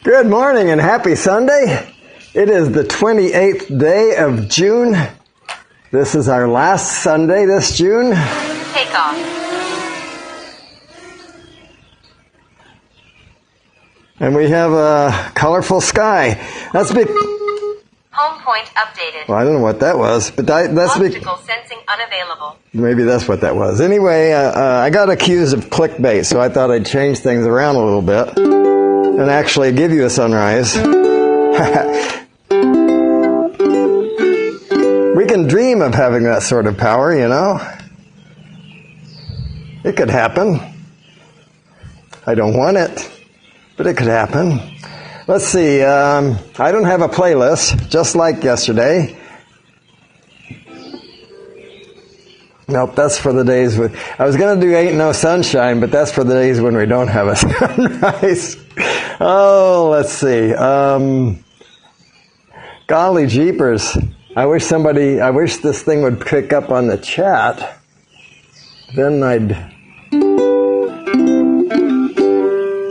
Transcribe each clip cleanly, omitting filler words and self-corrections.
Good morning and happy Sunday. It is the 28th day of June. This is our last Sunday this June. Take off. And we have a colorful sky. That's big. Home point updated. Well, I don't know what that was, but that's Optical sensing unavailable. Maybe that's what that was. Anyway, I got accused of clickbait, so I thought I'd change things around a little bit and actually give you a sunrise. We can dream of having that sort of power, you know. It could happen. I don't want it, but it could happen. Let's see. I don't have a playlist, just like yesterday. Nope, that's for the days with... I was going to do Ain't No Sunshine, but that's for the days when we don't have a sunrise. Oh, let's see. Golly jeepers. I wish this thing would pick up on the chat. Then I'd...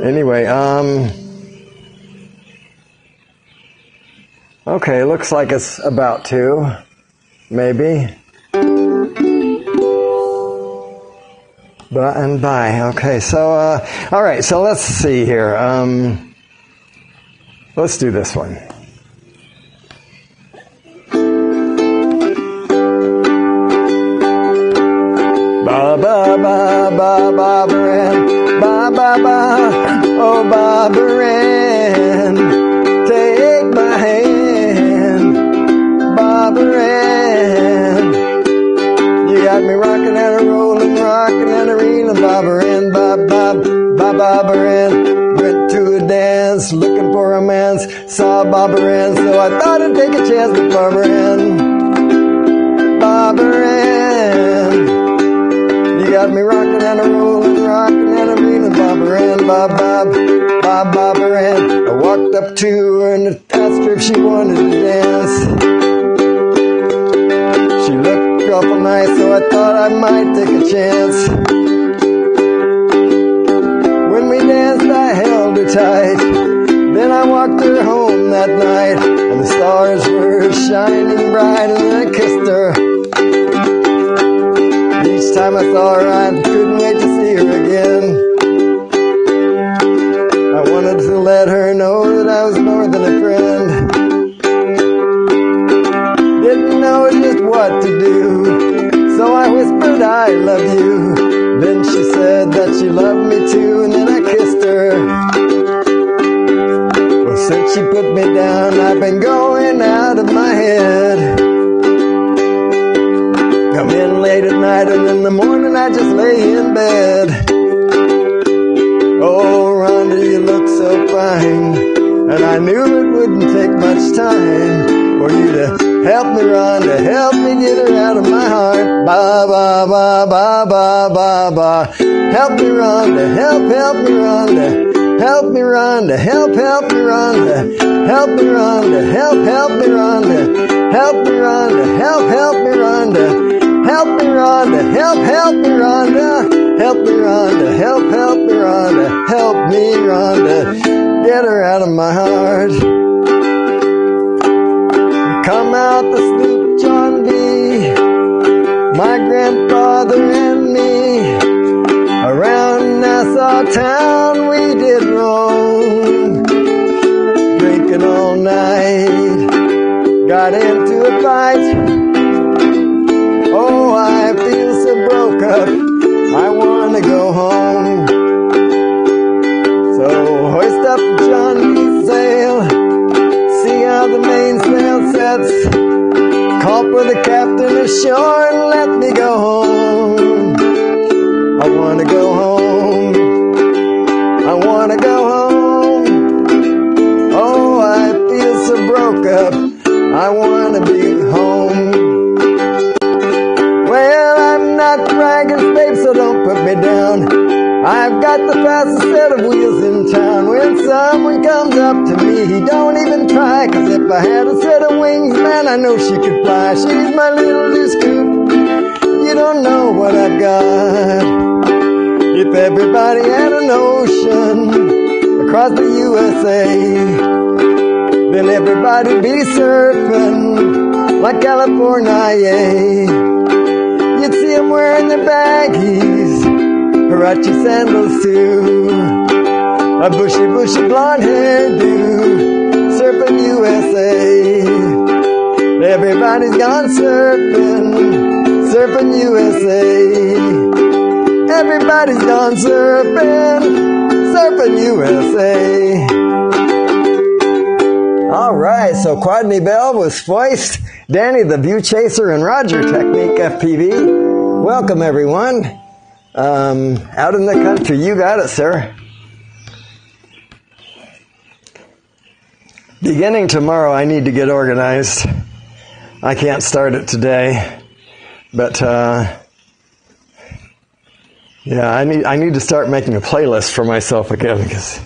Anyway, okay, looks like it's about to. Maybe. Bye. Okay, so, all right, so let's see here. Let's do this one. Ba-ba-ba-ba-ba-ba-ba-ren, ba-ba-ba, oh, ba-ba-ren, take my hand, ba-ba-ren. You got me rocking and a rolling, rocking and a reeling, ba-ba-ren, ba-ba-ba-ba-ba-ren. Went to a dance, looking for romance, saw ba-ba-ren, so I thought I'd take a chance with ba-ba-ren, ba-ba-ren. You got me rocking and a rolling, rocking and a reeling, ba-ba-ran, ba-ba-ba-ba-ba-ran. I walked up to her and asked her if she wanted to dance. She looked awful nice, so I thought I might take a chance. When we danced, I held her tight. Then I walked her home that night, and the stars were shining bright, and I kissed her. Each time I saw her, I couldn't wait to see her again. I wanted to let her know that I was more than a friend. Didn't know just what to do, so I whispered, I love you. Then she said that she loved me too, and then I kissed her. Well, since she put me down, I've been going out of my head. Come in late at night, and in the morning I just lay in bed. Oh, Rhonda, you look so fine, and I knew it wouldn't take much time for you to help me, Rhonda, help me get her out of my heart. Ba-ba-ba-ba-ba-ba-ba. Help me, Rhonda, help me, Rhonda. Help me, Rhonda, help me, Rhonda. Help me, Rhonda, help me, Rhonda. Help me, Rhonda, help me, Rhonda. Help me, Rhonda, help me, Rhonda. Help me, Rhonda, help me, Rhonda. Help me, Rhonda, get her out of my heart. Come out the sloop, John B., my grandfather and me. Around Nassau town we did roam, drinking all night, got into a fight. Oh, I feel so broke up, I want to go home. So hoist up John B's sail, see how the mainsail sets, call for the captain ashore and let me go home. I want to go home, I want to go home. Oh, I feel so broke up, I want to be home. Well, I'm not bragging, babe, so don't put me down. I've got the fastest set of wheels in town. When someone comes up to me, he don't even try. 'Cause if I had a set of wings, man, I know she could fly. She's my little new scoop. You don't know what I've got. If everybody had an ocean, across the USA. Then everybody be surfing like California, yeah. You'd see them wearing their baggies, Huarache sandals too, a bushy blonde hairdo, surfing USA. Everybody's gone surfing, surfing USA. Everybody's gone surfing, surfing USA. Alright, so Quadney Bell was Foist, Danny the View Chaser, and Roger Technique FPV. Welcome everyone. Out in the country, you got it, sir. Beginning tomorrow, I need to get organized. I can't start it today, but yeah, I need to start making a playlist for myself again because.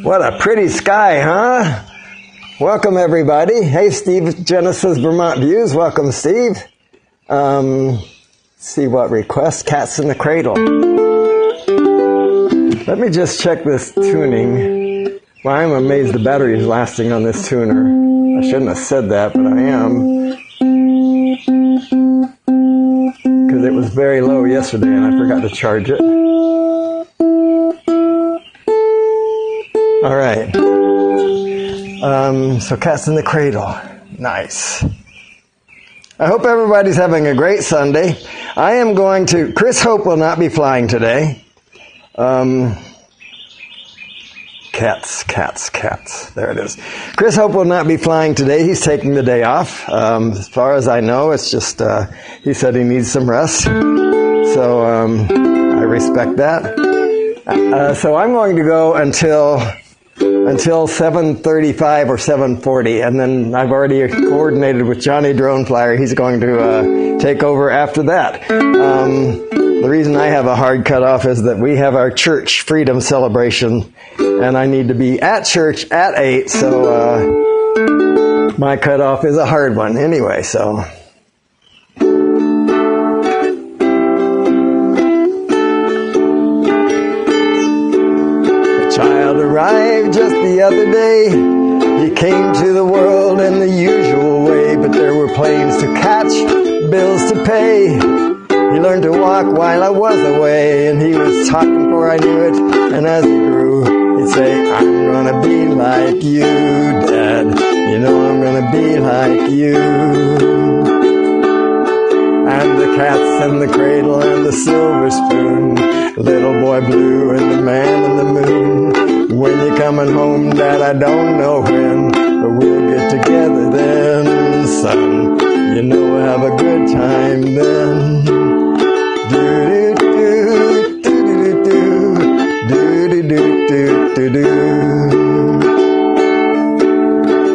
What a pretty sky, huh? Welcome everybody. Hey, Steve, Genesis Vermont Views. Welcome, Steve. See what request? Cats in the Cradle. Let me just check this tuning. Well, I'm amazed the battery is lasting on this tuner. I shouldn't have said that, but I am. Because it was very low yesterday and I forgot to charge it. All right. So Cats in the Cradle. Nice. I hope everybody's having a great Sunday. I am going to... Chris Hope will not be flying today. Cats. There it is. Chris Hope will not be flying today. He's taking the day off. As far as I know, it's just... he said he needs some rest. So I respect that. So I'm going to go until 7:35 or 7:40, and then I've already coordinated with Johnny Drone Flyer. He's going to take over after that. The reason I have a hard cutoff is that we have our church freedom celebration, and I need to be at church at 8, so my cutoff is a hard one anyway, so... Child child arrived just the other day. He came to the world in the usual way, but there were planes to catch, bills to pay. He learned to walk while I was away, and he was talking before I knew it. And as he grew, he'd say, I'm gonna be like you, Dad. You know I'm gonna be like you. And the cats in the cradle and the silver spoon, little boy blue and the man in the moon. When you're coming home, Dad, I don't know when, but we'll get together then, son. You know we'll have a good time then. Do-do-do, do-do-do, do-do-do-do-do.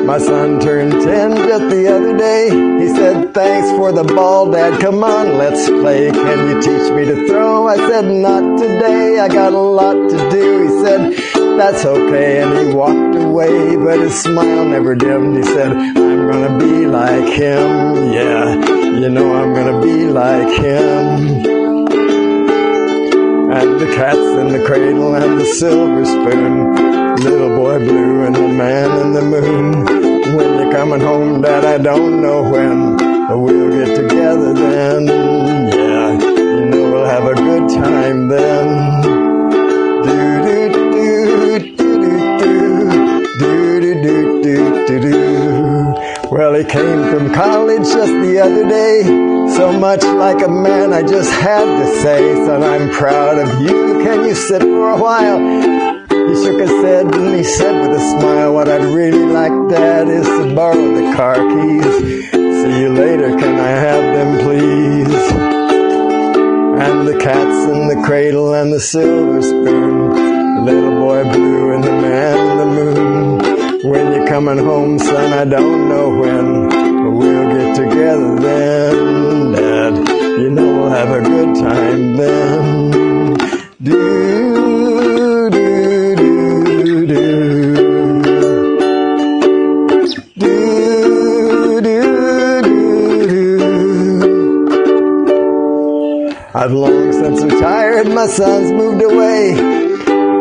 My son turned 10 just the other day. He said, thanks for the ball, Dad. Come on, let's play. Can you teach me to throw? I said, not today. I got a lot to do. He said, that's okay. And he walked away, but his smile never dimmed. He said, I'm gonna be like him. Yeah, you know I'm gonna be like him. And the cat's in the cradle and the silver spoon, little boy blue and the man in the moon. When you're coming home, Dad, I don't know when, but we'll get together then. Yeah, you know we'll have a good time then. Do-do-do, do-do-do, do-do-do-do-do-do. Well, he came from college just the other day. So much like a man, I just had to say, son, I'm proud of you. Can you sit for a while? He shook his head and he said with a smile, what I'd really like, Dad, is to borrow the car keys. See you later, can I have them, please? And the cat's in the cradle and the silver spoon, little boy blue and the man in the moon. When you're coming home, son, I don't know when, but we'll get together then, Dad. You know we'll have a good time then. Do, do, do, do. Do, do, do, do. I've long since retired, my son's moved away.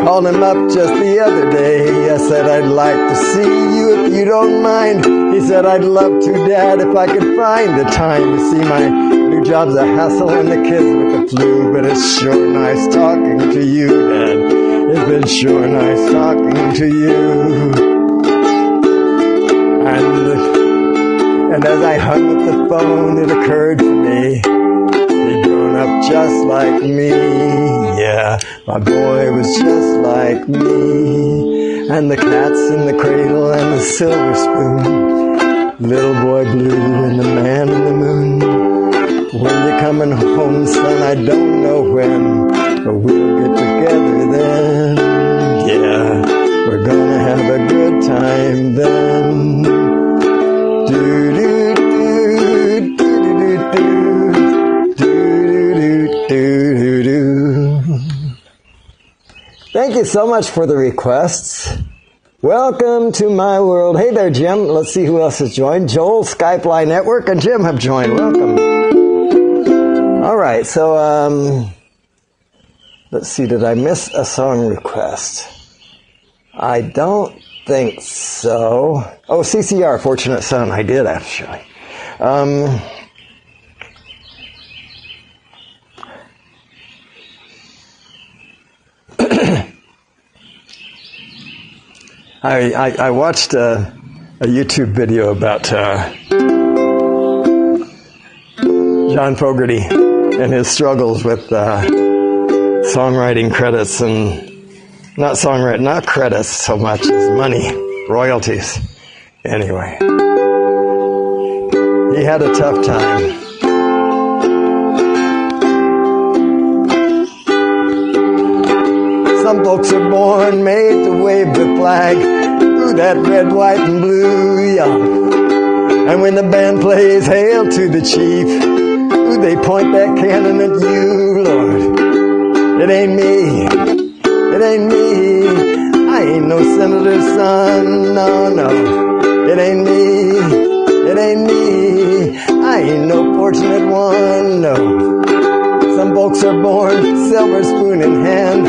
Called him up just the other day. I said, I'd like to see you if you don't mind. He said, I'd love to, Dad, if I could find the time. You see, my new job's a hassle and the kids with the flu, but it's sure nice talking to you, Dad. It's been sure nice talking to you. And as I hung up the phone, it occurred to me, he'd grown up just like me. Yeah, my boy was just like me. And the cat's in the cradle and the silver spoon, little boy blue and the man in the moon. When you're coming home, son, I don't know when, but we'll get together then. Yeah, we're gonna have a good time then. Do-do-do, do-do-do-do, do-do-do-do-do. Thank you so much for the requests. Welcome to my world. Hey there, Jim. Let's see who else has joined. Joel, Skype Line Network, and Jim have joined. Welcome. All right, so let's see. Did I miss a song request? I don't think so. Oh, CCR, Fortunate Son. I did, actually. I watched a YouTube video about John Fogerty and his struggles with songwriting credits and not credits so much as money, royalties. Anyway, he had a tough time. Some folks are born made to wave the flag, ooh, that red, white, and blue, yeah. And when the band plays Hail to the Chief, ooh, they point that cannon at you, Lord. It ain't me, it ain't me. I ain't no senator's son, no, no. It ain't me, it ain't me. I ain't no fortunate one, no. Some folks are born silver spoon in hand,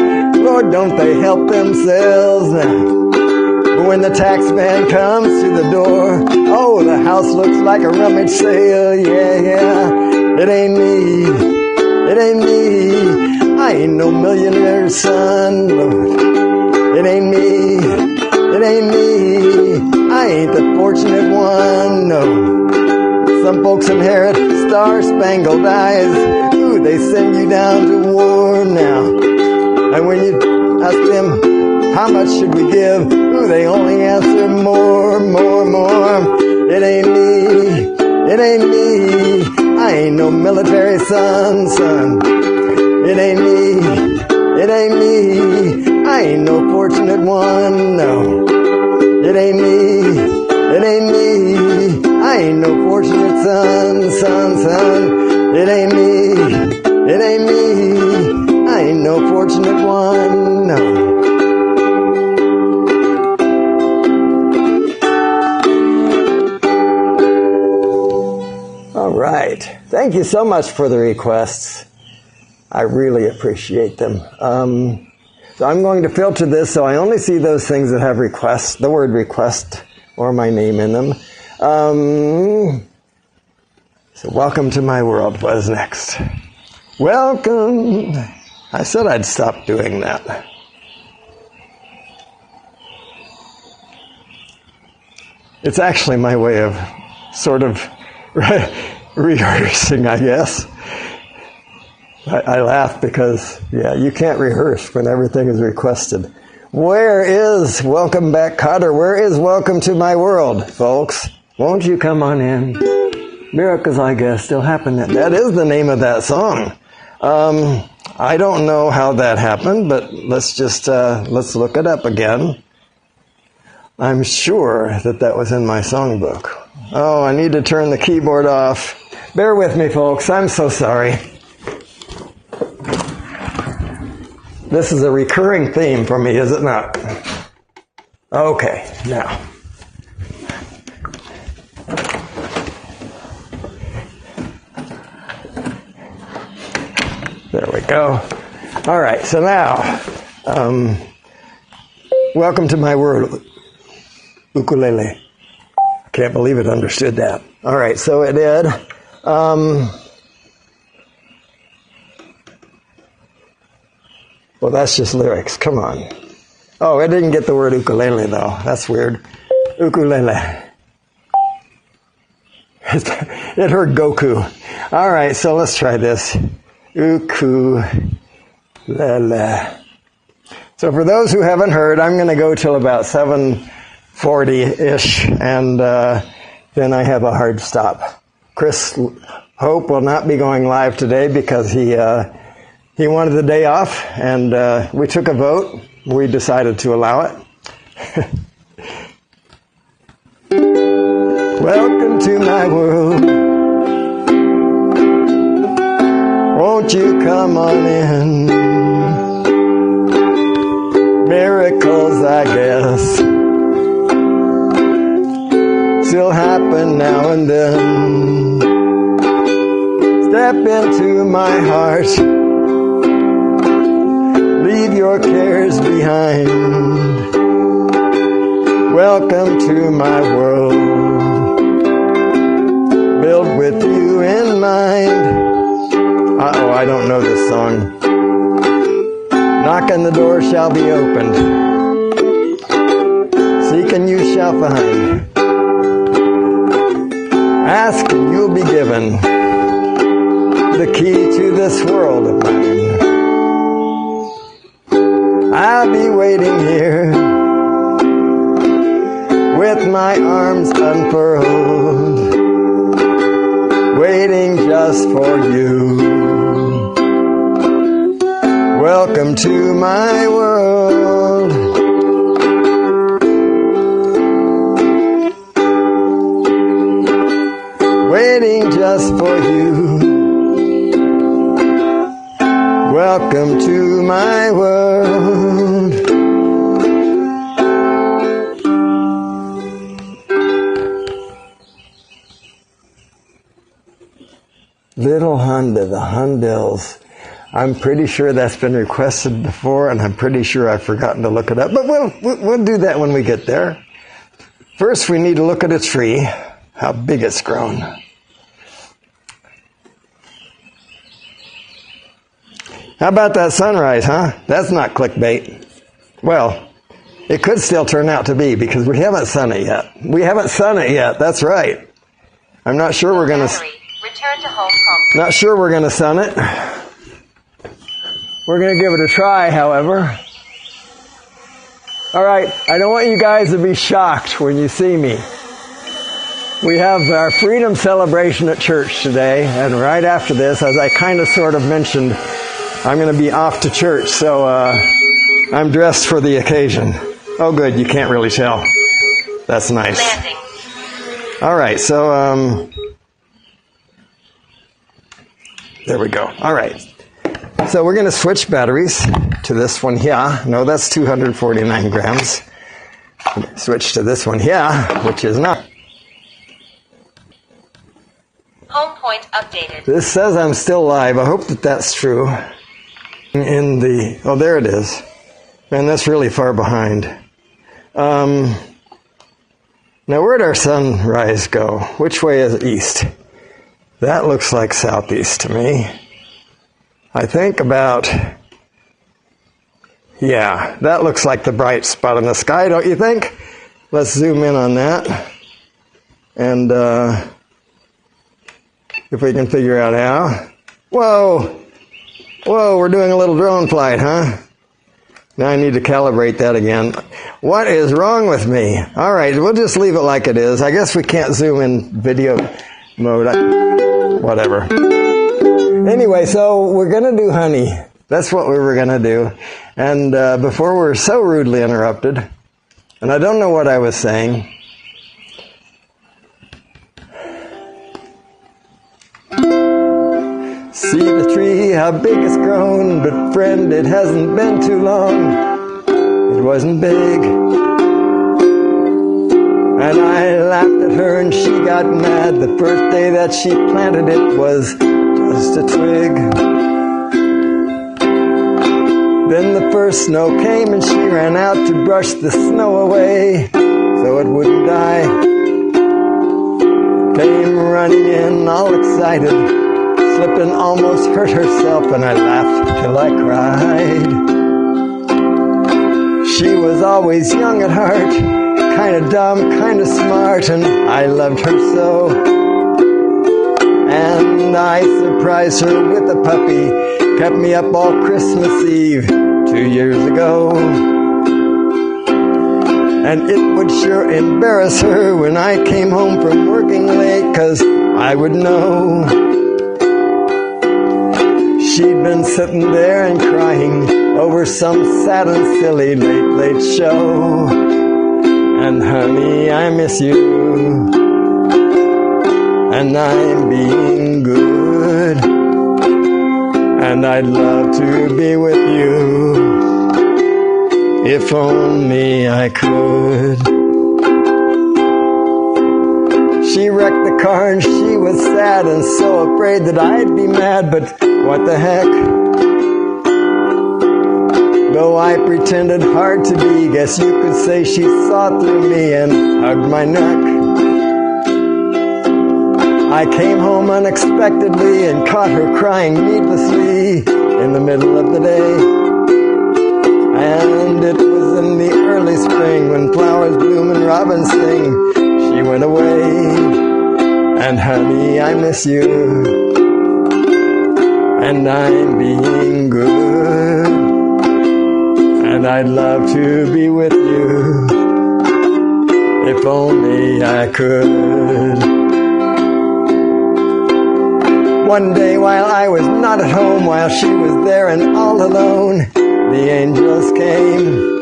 Lord, don't they help themselves now? But when the tax man comes to the door, oh, the house looks like a rummage sale. Yeah, yeah, it ain't me, it ain't me. I ain't no millionaire's son, Lord. It ain't me, it ain't me. I ain't the fortunate one, no. Some folks inherit star-spangled eyes. Ooh, they send you down to war now. And when you ask them, how much should we give? Ooh, they only answer more, more, more. It ain't me, it ain't me. I ain't no military son. It ain't me, it ain't me. I ain't no fortunate one, no. It ain't me, it ain't me. I ain't no fortunate son. It ain't me, it ain't me. I ain't no fortunate one, no. All right. Thank you so much for the requests. I really appreciate them. So I'm going to filter this so I only see those things that have requests, the word request, or my name in them. So welcome to my world was next. Welcome. I said I'd stop doing that. It's actually my way of sort of rehearsing, I guess. I laugh because, yeah, you can't rehearse when everything is requested. Where is Welcome Back, Cotter? Where is Welcome to My World, folks? Won't you come on in? Miracles, I guess, still happen. That is the name of that song. I don't know how that happened, but let's look it up again. I'm sure that was in my songbook. Oh, I need to turn the keyboard off. Bear with me, folks. I'm so sorry. This is a recurring theme for me, is it not? Okay, now. There we go. All right, so now, welcome to my world, ukulele. I can't believe it understood that. All right, so it did. Well, that's just lyrics. Come on. Oh, it didn't get the word ukulele, though. That's weird. Ukulele. It heard Goku. All right, so let's try this. Ukulele. So for those who haven't heard, I'm going to go till about 7:40-ish, and then I have a hard stop. Chris Hope will not be going live today because he wanted the day off, and we took a vote. We decided to allow it. Welcome to my world. Won't you come on in? Miracles, I guess, still happen now and then. Step into my heart. Leave your cares behind. Welcome to my world. Built with you in mind. Uh-oh, I don't know this song. Knock and the door shall be opened. Seek and you shall find. Ask and you'll be given the key to this world of mine. I'll be waiting here with my arms unfurled, waiting just for you. Welcome to my world. Waiting just for you. Welcome to my world. Little Honda, the Hundels. I'm pretty sure that's been requested before, and I'm pretty sure I've forgotten to look it up. But we'll do that when we get there. First, we need to look at a tree, how big it's grown. How about that sunrise, huh? That's not clickbait. Well, it could still turn out to be, because we haven't sun it yet. We haven't sun it yet, that's right. I'm not sure we're going to... Return to home prompt. Not sure we're going to sun it. We're going to give it a try, however. All right, I don't want you guys to be shocked when you see me. We have our freedom celebration at church today, and right after this, as I kind of sort of mentioned, I'm going to be off to church, so I'm dressed for the occasion. Oh, good, you can't really tell. That's nice. Landing. All right, so there we go. All right. So we're going to switch batteries to this one here. No, that's 249 grams. Switch to this one here, which is not. Home point updated. This says I'm still live. I hope that that's true. Oh, there it is. Man, that's really far behind. Now, where'd our sunrise go? Which way is east? That looks like southeast to me. I think about, yeah, that looks like the bright spot in the sky, don't you think? Let's zoom in on that. And if we can figure out how. Whoa, we're doing a little drone flight, huh? Now I need to calibrate that again. What is wrong with me? All right, we'll just leave it like it is. I guess we can't zoom in video mode. Whatever. Anyway, so we're going to do honey. That's what we were going to do. And before we're so rudely interrupted, and I don't know what I was saying. See the tree, how big it's grown, but friend, it hasn't been too long. It wasn't big. And I laughed at her and she got mad. The first day that she planted it was just a twig. Then the first snow came and she ran out to brush the snow away so it wouldn't die. Came running in all excited, slipped and almost hurt herself, and I laughed till I cried. She was always young at heart, kind of dumb, kind of smart, and I loved her so. And I surprised her with a puppy, kept me up all Christmas Eve 2 years ago. And it would sure embarrass her when I came home from working late, 'cause I would know she'd been sitting there and crying over some sad and silly late show. And honey, I miss you, and I'm being good, and I'd love to be with you, if only I could. She wrecked the car and she was sad and so afraid that I'd be mad, but what the heck? Though I pretended hard to be, guess you could say she saw through me and hugged my neck. I came home unexpectedly and caught her crying needlessly in the middle of the day. And it was in the early spring when flowers bloom and robins sing. She went away, and honey, I miss you, and I'm being good, and I'd love to be with you, if only I could. One day while I was not at home, while she was there and all alone, the angels came.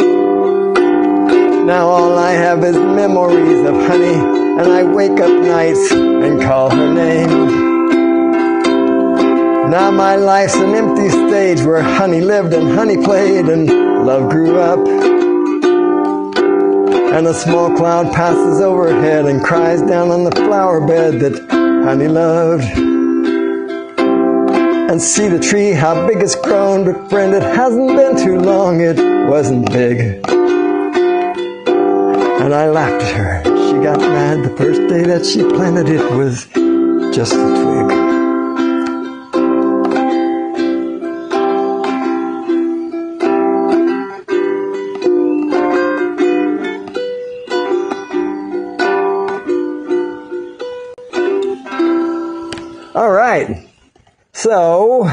Now all I have is memories of honey, and I wake up nights and call her name. Now my life's an empty stage where honey lived and honey played and love grew up. And a small cloud passes overhead and cries down on the flower bed that honey loved. and see the tree, how big it's grown. But friend, it hasn't been too long, it wasn't big. And I laughed at her. She got mad the first day that she planted it was just a twig. All right. So,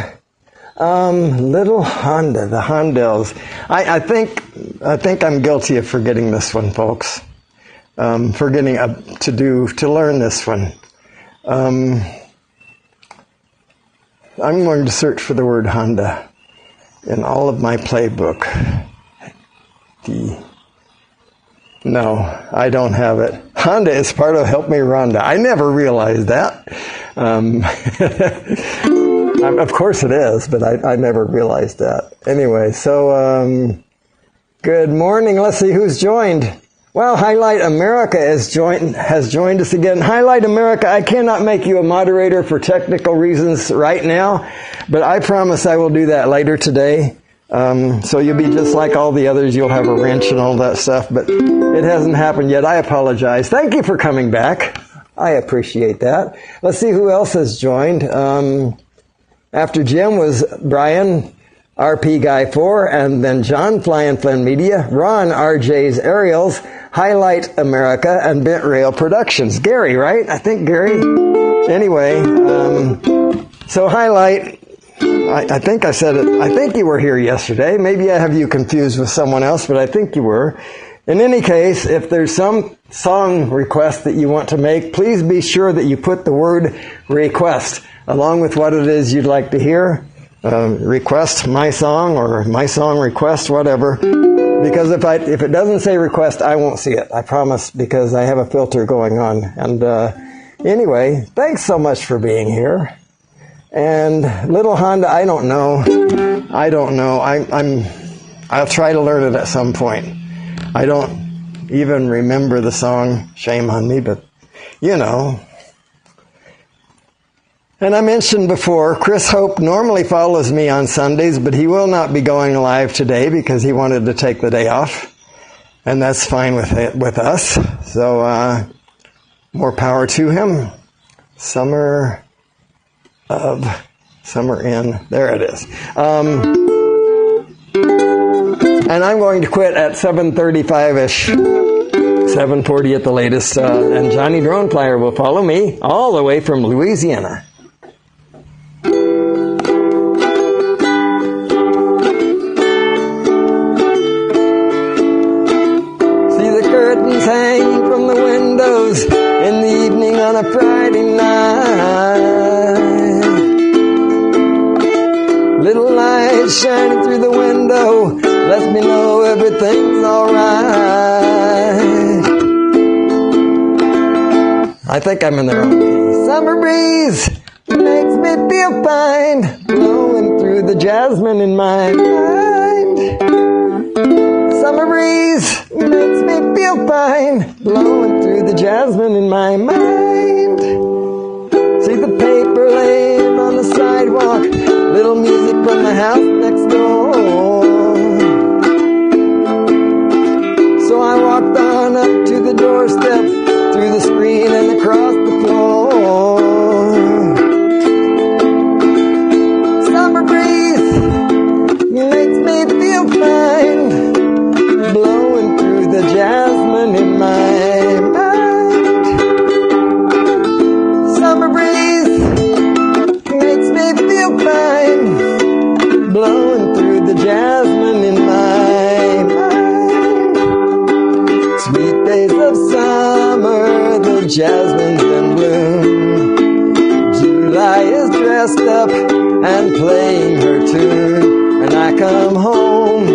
little Honda, the Hondells. I think I'm guilty of forgetting this one, folks. Forgetting to learn this one. I'm going to search for the word Honda in all of my playbook. No, I don't have it. Honda is part of Help Me Rhonda. I never realized that. Of course it is, but I never realized that. Anyway, so good morning. Let's see who's joined. Well, Highlight America has joined us again. Highlight America, I cannot make you a moderator for technical reasons right now, but I promise I will do that later today. So you'll be just like all the others. You'll have a wrench and all that stuff, but it hasn't happened yet. I apologize. Thank you for coming back. I appreciate that. Let's see who else has joined. After Jim was Brian, RP Guy 4, and then John, Fly and Flynn Media, Ron, RJ's Aerials, Highlight America, and Bent Rail Productions. Gary, right? I think Gary. Anyway, so Highlight, I think I said it. I think you were here yesterday. Maybe I have you confused with someone else, but I think you were. In any case, if there's some song request that you want to make, please be sure that you put the word request along with what it is you'd like to hear. Request my song or my song request, whatever. Because if it doesn't say request, I won't see it. I promise, because I have a filter going on. And anyway, thanks so much for being here. And Little Honda, I don't know. I'll try to learn it at some point. I don't even remember the song. Shame on me, but you know. And I mentioned before, Chris Hope normally follows me on Sundays, but he will not be going live today because he wanted to take the day off. And that's fine with us. So, more power to him. Summer in. There it is. And I'm going to quit at 7:35-ish. 7:40 at the latest. And Johnny Drone Flyer will follow me all the way from Louisiana. Hanging from the windows in the evening on a Friday night. Little light shining through the window lets me know everything's alright. I think I'm in the wrong key. Summer breeze makes me feel fine, blowing through the jasmine in my mind. Summer breeze makes me feel fine, blowing through the jasmine in my mind. See the paper laying on the sidewalk, little music from the house next door. So I walked on up to the doorstep, through the screen and across the floor. Summer breeze makes me feel fine, blowing through the jasmine in my mind. Summer breeze makes me feel fine, blowing through the jasmine in my mind. Sweet days of summer, the jasmine's in bloom. July is dressed up and playing her tune, and I come home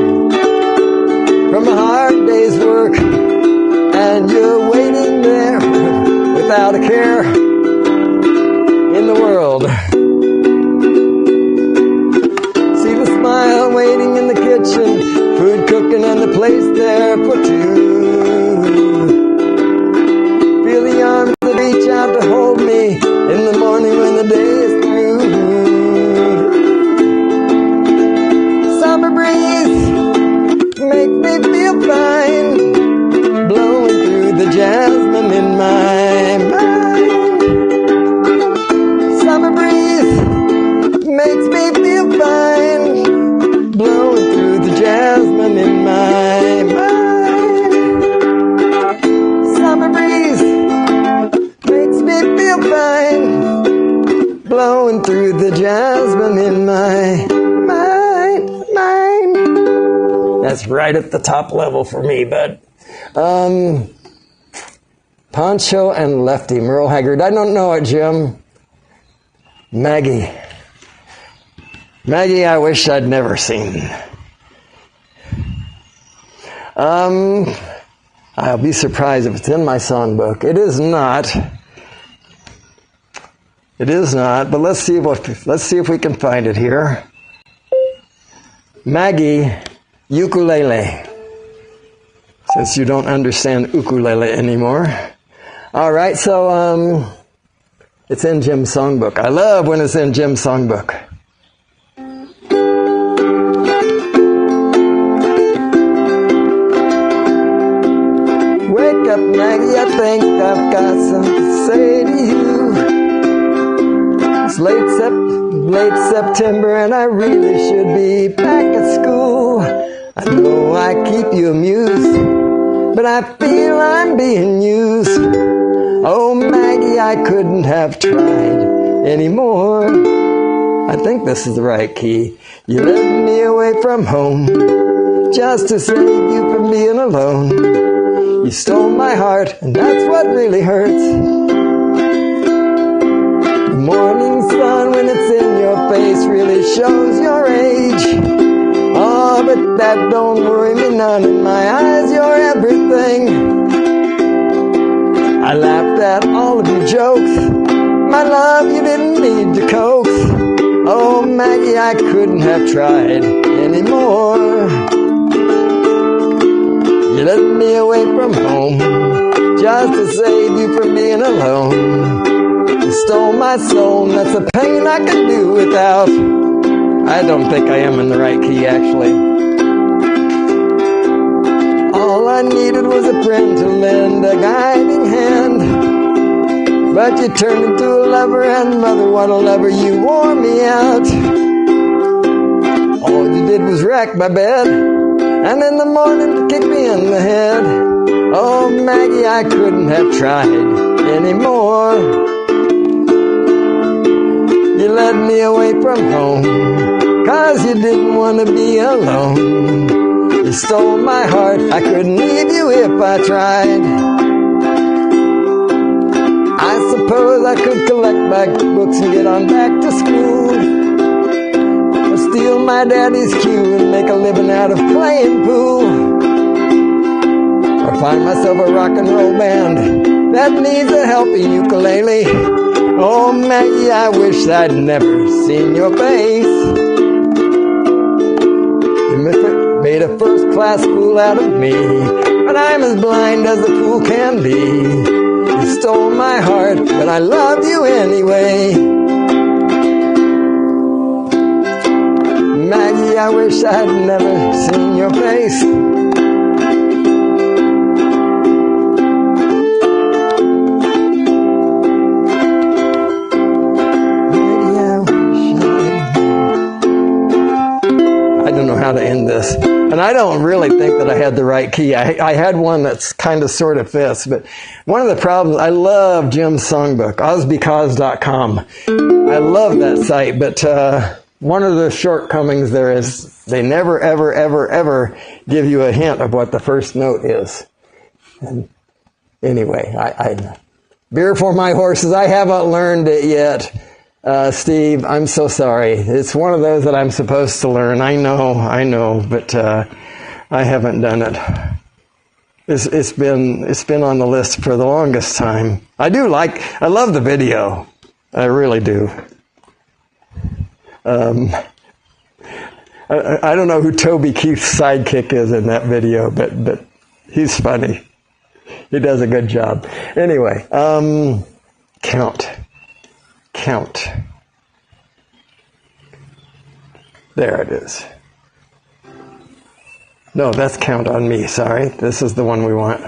from a hard day's work, and you're waiting there without a care in the world. See the smile waiting in the kitchen, food cooking and the place there for two. Feel the arms that reach out to hold me in the morning when the day is through. you'll find blowing through the jasmine in my mind. That's right at the top level for me, bud. Poncho and Lefty, Merle Haggard. I don't know it, Jim. Maggie. Maggie, I wish I'd never seen. I'll be surprised if it's in my songbook. It is not. It is not, but let's see if we can find it here. Maggie, ukulele. Since you don't understand ukulele anymore. All right, so it's in Jim's songbook. I love when it's in Jim's songbook. Wake up, Maggie, I think I've got something to say to you. It's late September and I really should be back at school. I know I keep you amused, but I feel I'm being used. Oh, Maggie, I couldn't have tried anymore. I think this is the right key. You led me away from home just to save you from being alone. You stole my heart, and that's what really hurts. The morning sun, when it's in your face, really shows your age. Oh, but that don't worry me none. In my eyes, you're everything. I laughed at all of your jokes. My love, you didn't need to coax. Oh, Maggie, I couldn't have tried anymore. You led me away from home just to save you from being alone. You stole my soul, and that's a pain I could do without. I don't think I am in the right key, actually. All I needed was a friend to lend a guiding hand. But you turned into a lover, and mother, what a lover, you wore me out. All you did was rack my bed, and in the morning kick me in the head. Oh, Maggie, I couldn't have tried anymore. You led me away from home 'cause you didn't want to be alone. You stole my heart, I couldn't leave you if I tried. I suppose I could collect my books and get on back to school, or steal my daddy's cue and make a living out of playing pool, or find myself a rock and roll band that needs a helping ukulele. Oh, Maggie, I wish I'd never seen your face. You made a first-class fool out of me, but I'm as blind as a fool can be. You stole my heart, but I love you anyway. Maggie, I wish I'd never seen your face. How to end this, and I don't really think that I had the right key. I had one that's kind of sort of fits, but one of the problems, I love Jim's songbook, osbecause.com. I love that site, but one of the shortcomings there is they never, ever, ever, ever give you a hint of what the first note is. And anyway, I beer for my horses. I haven't learned it yet. Steve, I'm so sorry. It's one of those that I'm supposed to learn. I know, but I haven't done it. It's been on the list for the longest time. I love the video. I really do. I don't know who Toby Keith's sidekick is in that video, but he's funny. He does a good job. Anyway, count. There it is. No, that's count on me, sorry. This is the one we want.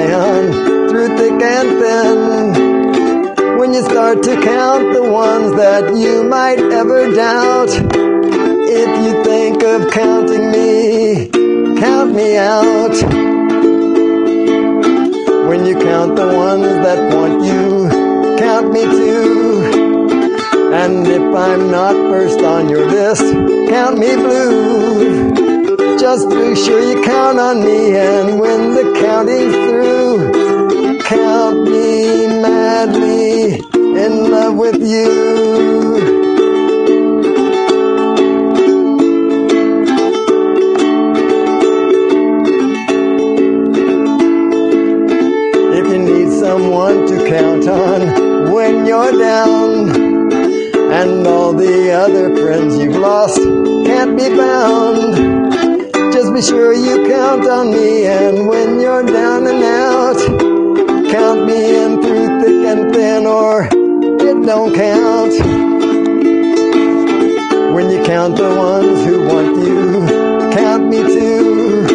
down through thick and thin. When you start to count the ones that you might ever doubt, if you think of counting me, count me out. When you count the ones that want you, count me too. And if I'm not first on your list, count me blue. Just be sure you count on me, and when the counting's through, count me madly in love with you. Someone to count on when you're down, and all the other friends you've lost can't be found. Just be sure you count on me, and when you're down and out, count me in through thick and thin, or it don't count. When you count the ones who want you, count me too.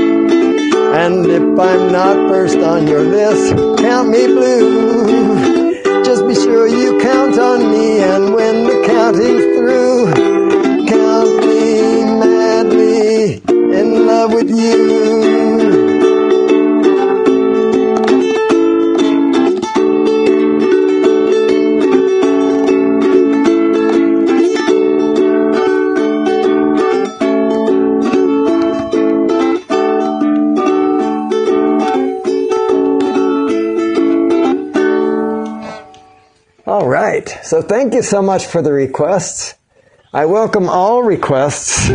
And if I'm not first on your list, count me blue. Just be sure you count on me, and when the counting's through, count me madly in love with you. All right, so thank you so much for the requests. I welcome all requests.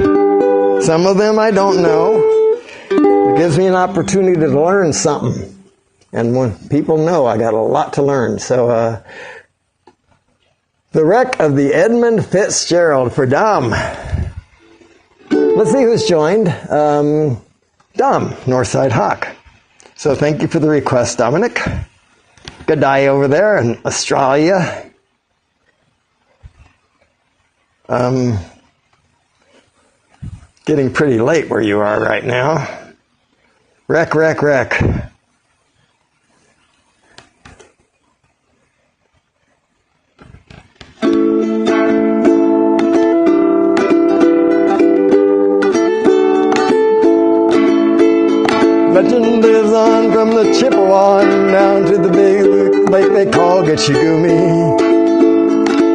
Some of them I don't know. It gives me an opportunity to learn something. And when people know, I got a lot to learn. So, the wreck of the Edmund Fitzgerald for Dom. Let's see who's joined. Dom, Northside Hawk. So thank you for the request, Dominic. Good day over there in Australia. Getting pretty late where you are right now. Wreck. Legend lives on from the Chippewa down to the big lake they call Gitchigumi.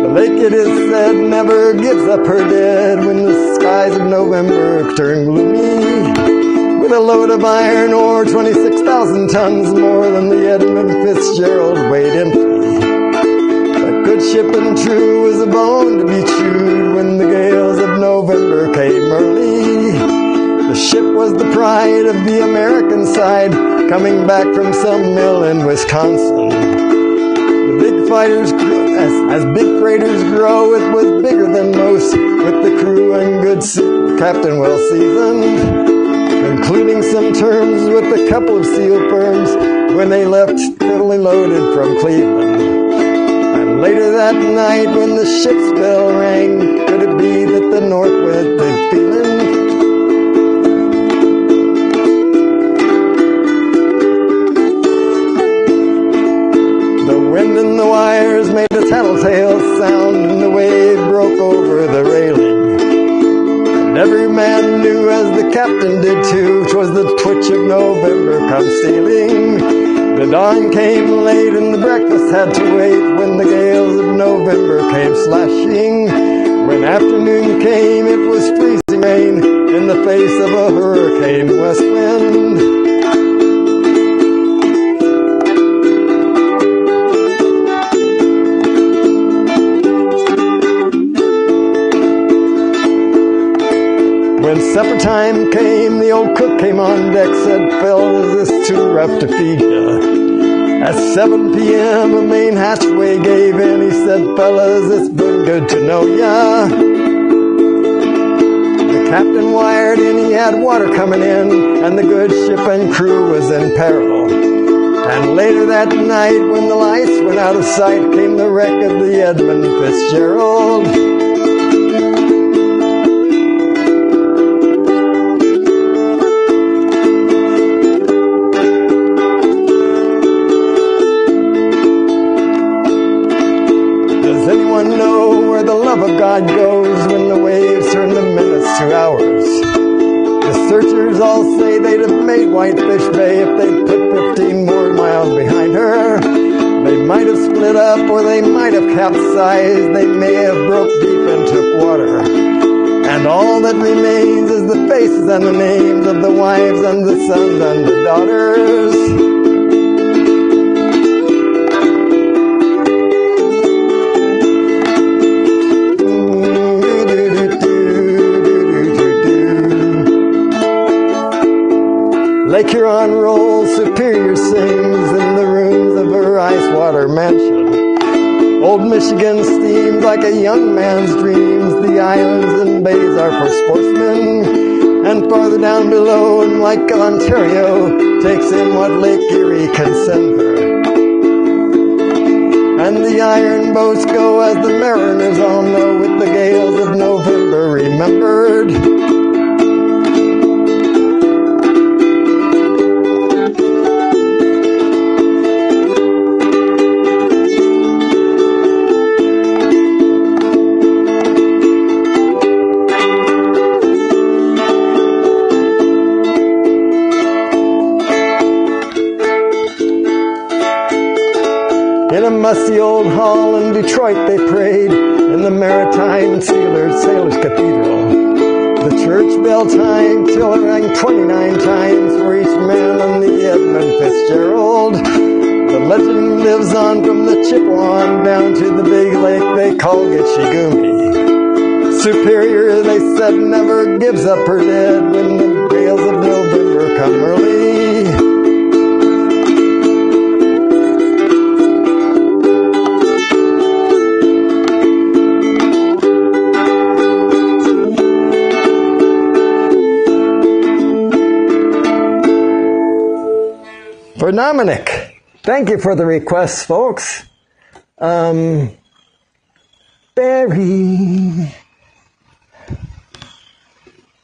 The lake, it is said, never gives up her dead when the skies of November turn gloomy. With a load of iron ore, 26,000 tons more than the Edmund Fitzgerald weighed empty. But good ship and true was a bone to be chewed when the gales of November came early. The ship was the pride of the American side, coming back from some mill in Wisconsin. The big fighters, as big freighters grow, it was bigger than most, with the crew and good captain well seasoned, including some terms with a couple of seal firms when they left fully loaded from Cleveland. And later that night when the ship's bell rang, could it be that the north was feeling? Wind in the wires made a tattletale sound, and the wave broke over the railing. And every man knew, as the captain did too, 'twas the twitch of November come stealing. The dawn came late and the breakfast had to wait, when the gales of November came slashing. When afternoon came, it was freezing rain in the face of a hurricane west wind. When supper time came, the old cook came on deck, said, "Fellas, it's too rough to feed ya." At 7 p.m. a main hatchway gave in. He said, "Fellas, it's been good to know ya." The captain wired in, he had water coming in, and the good ship and crew was in peril. And later that night, when the lights went out of sight, came the wreck of the Edmund Fitzgerald. rod goes when the waves turn the minutes to hours. The searchers all say they'd have made Whitefish Bay if they'd put 15 more miles behind her. They might have split up or they might have capsized. They may have broke deep and took water. And all that remains is the faces and the names of the wives and the sons and the daughters. Lake Huron rolls, Superior sings in the rooms of her ice-water mansion. Old Michigan steams like a young man's dreams. The islands and bays are for sportsmen. And farther down below, in like Ontario, takes in what Lake Erie can send her. And the iron boats go as the mariners all know, with the gales of November remembered. In a musty old hall in Detroit they prayed, in the Maritime Sailors Cathedral. The church bell timed till it rang 29 times for each man on the Edmund Fitzgerald. The legend lives on from the Chippewa down to the big lake they call Gitchigumi. Superior, they said, never gives up her dead when the gales of November come early. For Dominic, thank you for the requests, folks. Barry.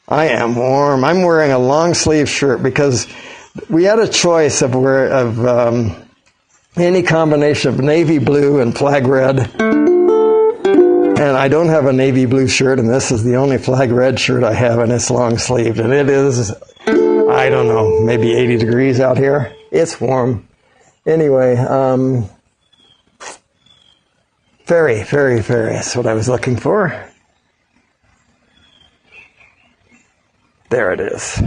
I am warm. I'm wearing a long sleeve shirt because we had a choice of any combination of navy blue and flag red. And I don't have a navy blue shirt, and this is the only flag red shirt I have, and it's long sleeved. And it is, I don't know, maybe 80 degrees out here. It's warm. Anyway, very, very, very, that's what I was looking for. There it is.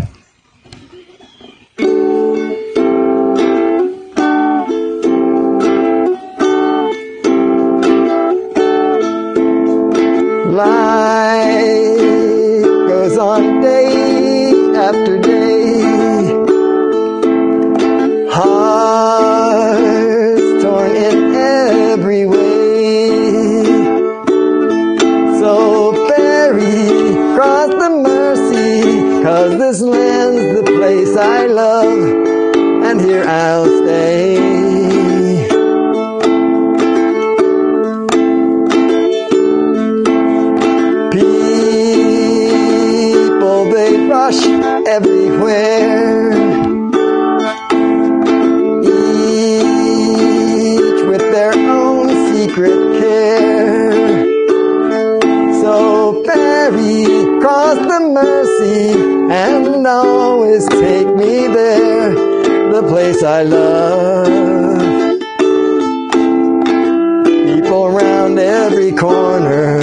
Life goes on day after day. Hearts torn in every way. So ferry cross the Mersey, 'cause this land's the place I love, and here I'll stay. People, they rush everywhere. Secret care. So ferry cross the Mersey and always take me there, the place I love. People round every corner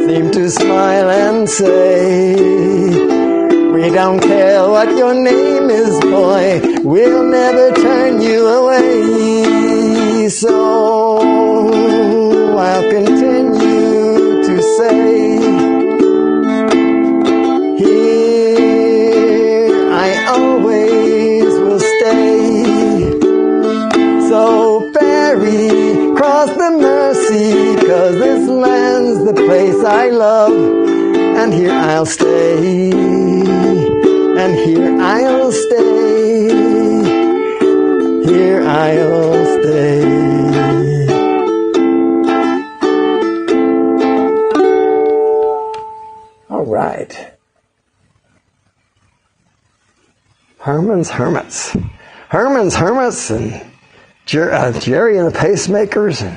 seem to smile and say, we don't care what your name is, boy, we'll never turn you away. So I'll continue to say, here I always will stay. So ferry cross the Mersey, 'cause this land's the place I love, and here I'll stay, and here I'll stay, here I'll stay. All right. Herman's Hermits. Herman's Hermits and Jerry and the Pacemakers. And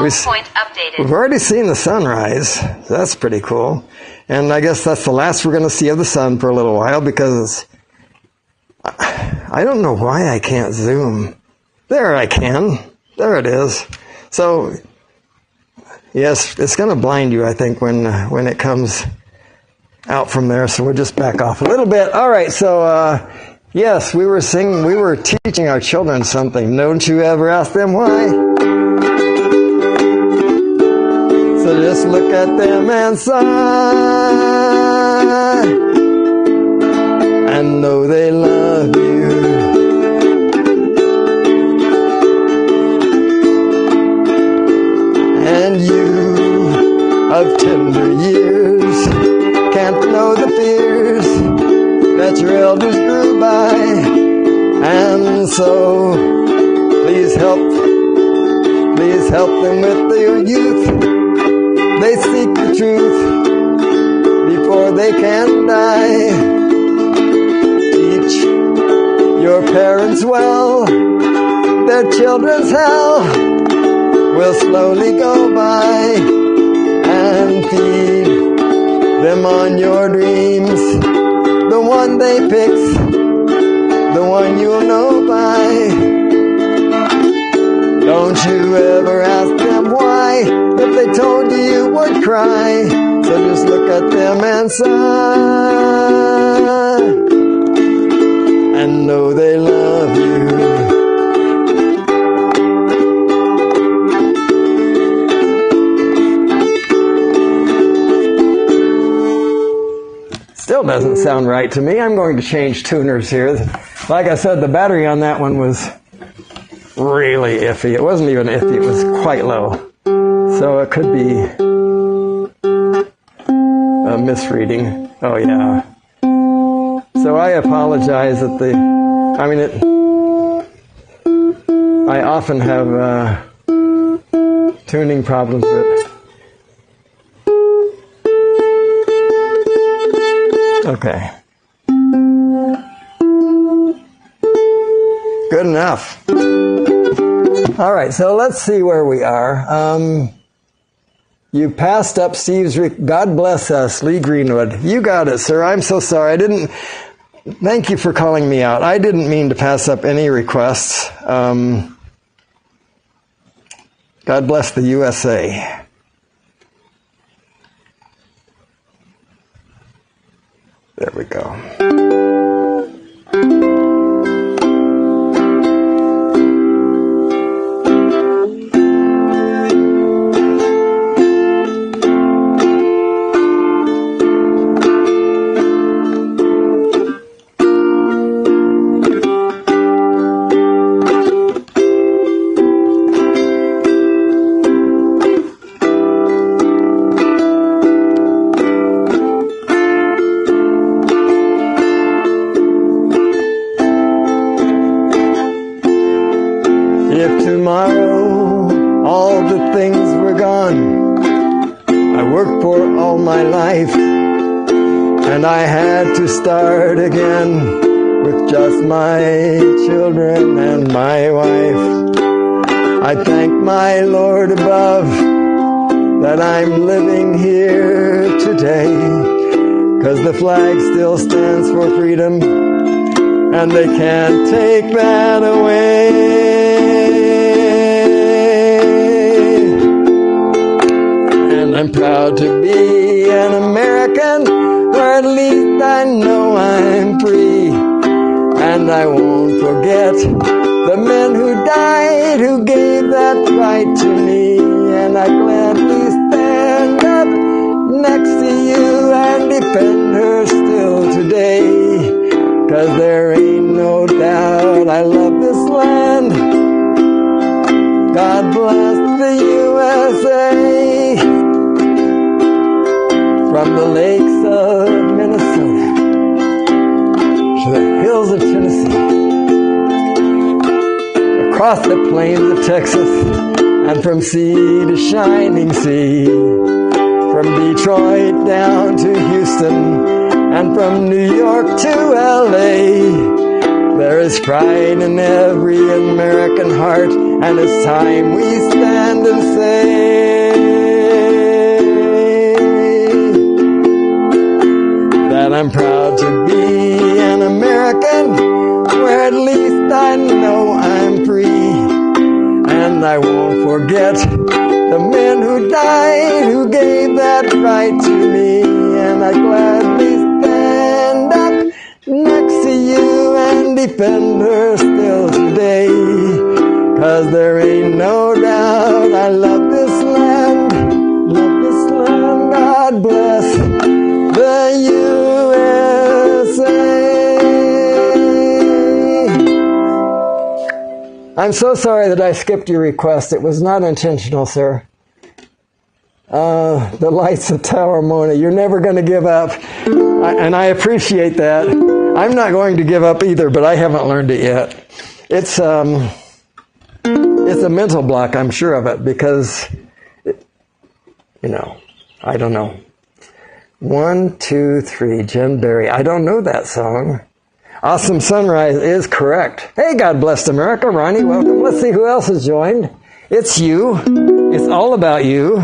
Home point updated. We've already seen the sunrise. That's pretty cool. And I guess that's the last we're going to see of the sun for a little while, because I don't know why I can't zoom. There I can. There it is. So, yes, it's going to blind you, I think, when it comes out from there. So we'll just back off a little bit. All right, so yes, we were teaching our children something. Don't you ever ask them why. So just look at them and sigh, and know they love you. And you of tender years can't know the fears that your elders grew by. And so please help them with their youth. They seek the truth before they can die. Teach your parents well, their children's hell will slowly go by, and feed them on your dreams. The one they pick, the one you'll know by. Don't you ever ask them why. If they told you, you would cry. So just look at them and sigh, and know they love you. Still doesn't sound right to me. I'm going to change tuners here. Like I said, the battery on that one was really iffy. It wasn't even iffy, it was quite low. So it could be a misreading. Oh yeah. So I apologize that I often have tuning problems with. Okay. Good enough. All right, so let's see where we are. You passed up Steve's... God bless us, Lee Greenwood. You got it, sir. I'm so sorry. Thank you for calling me out. I didn't mean to pass up any requests. God bless the USA. There we go. And I had to start again with just my children and my wife. I thank my Lord above that I'm living here today, 'cause the flag still stands for freedom, and they can't take that away. And I'm proud to be an American, where at least I know I'm free. And I won't forget the men who died, who gave that right to me. And I gladly stand up next to you and defend her still today. 'Cause there ain't no doubt I love this land. God bless the USA. From the lakes of Minnesota to the hills of Tennessee, across the plains of Texas, and from sea to shining sea, from Detroit down to Houston, and from New York to LA, There is pride in every American heart, and it's time we stand and say that I'm proud to be an American, where at least I know I'm free. And I won't forget the men who died, who gave that right to me. And I gladly stand up next to you and defend her still today. 'Cause there ain't no doubt I love this land, God bless the USA. I'm so sorry that I skipped your request. It was not intentional, sir. The lights of Tower Mona. You're never going to give up. And I appreciate that. I'm not going to give up either, but I haven't learned it yet. It's a mental block, I'm sure of it, because, I don't know. 1, 2, 3, Jim Barry. I don't know that song. Awesome Sunrise is correct. Hey, God bless America. Ronnie, welcome. Let's see who else has joined. It's you. It's all about you.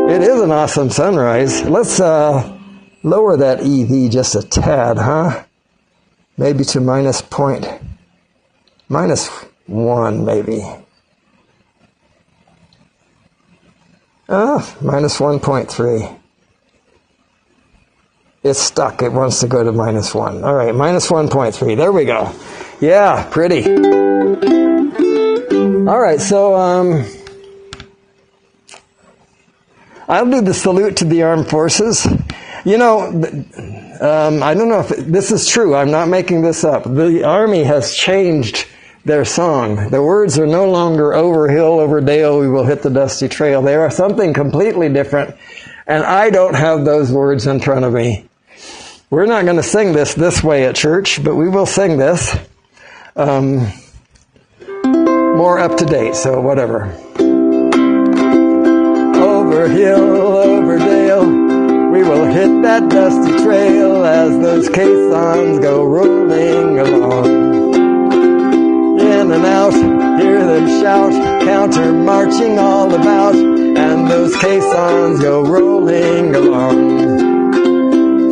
It is an awesome sunrise. Let's lower that EV just a tad, huh? Maybe to -1, maybe. -1.3. It's stuck. It wants to go to -1. All right, -1.3. There we go. Yeah, pretty. All right, so I'll do the salute to the armed forces. I don't know if this is true. I'm not making this up. The Army has changed their song. The words are no longer over hill, over dale, we will hit the dusty trail. They are something completely different, and I don't have those words in front of me. We're not going to sing this way at church, but we will sing this more up to date, so whatever. Over hill, over dale, we will hit that dusty trail as those caissons go rolling along. In and out, hear them shout, counter marching all about, and those caissons go rolling along.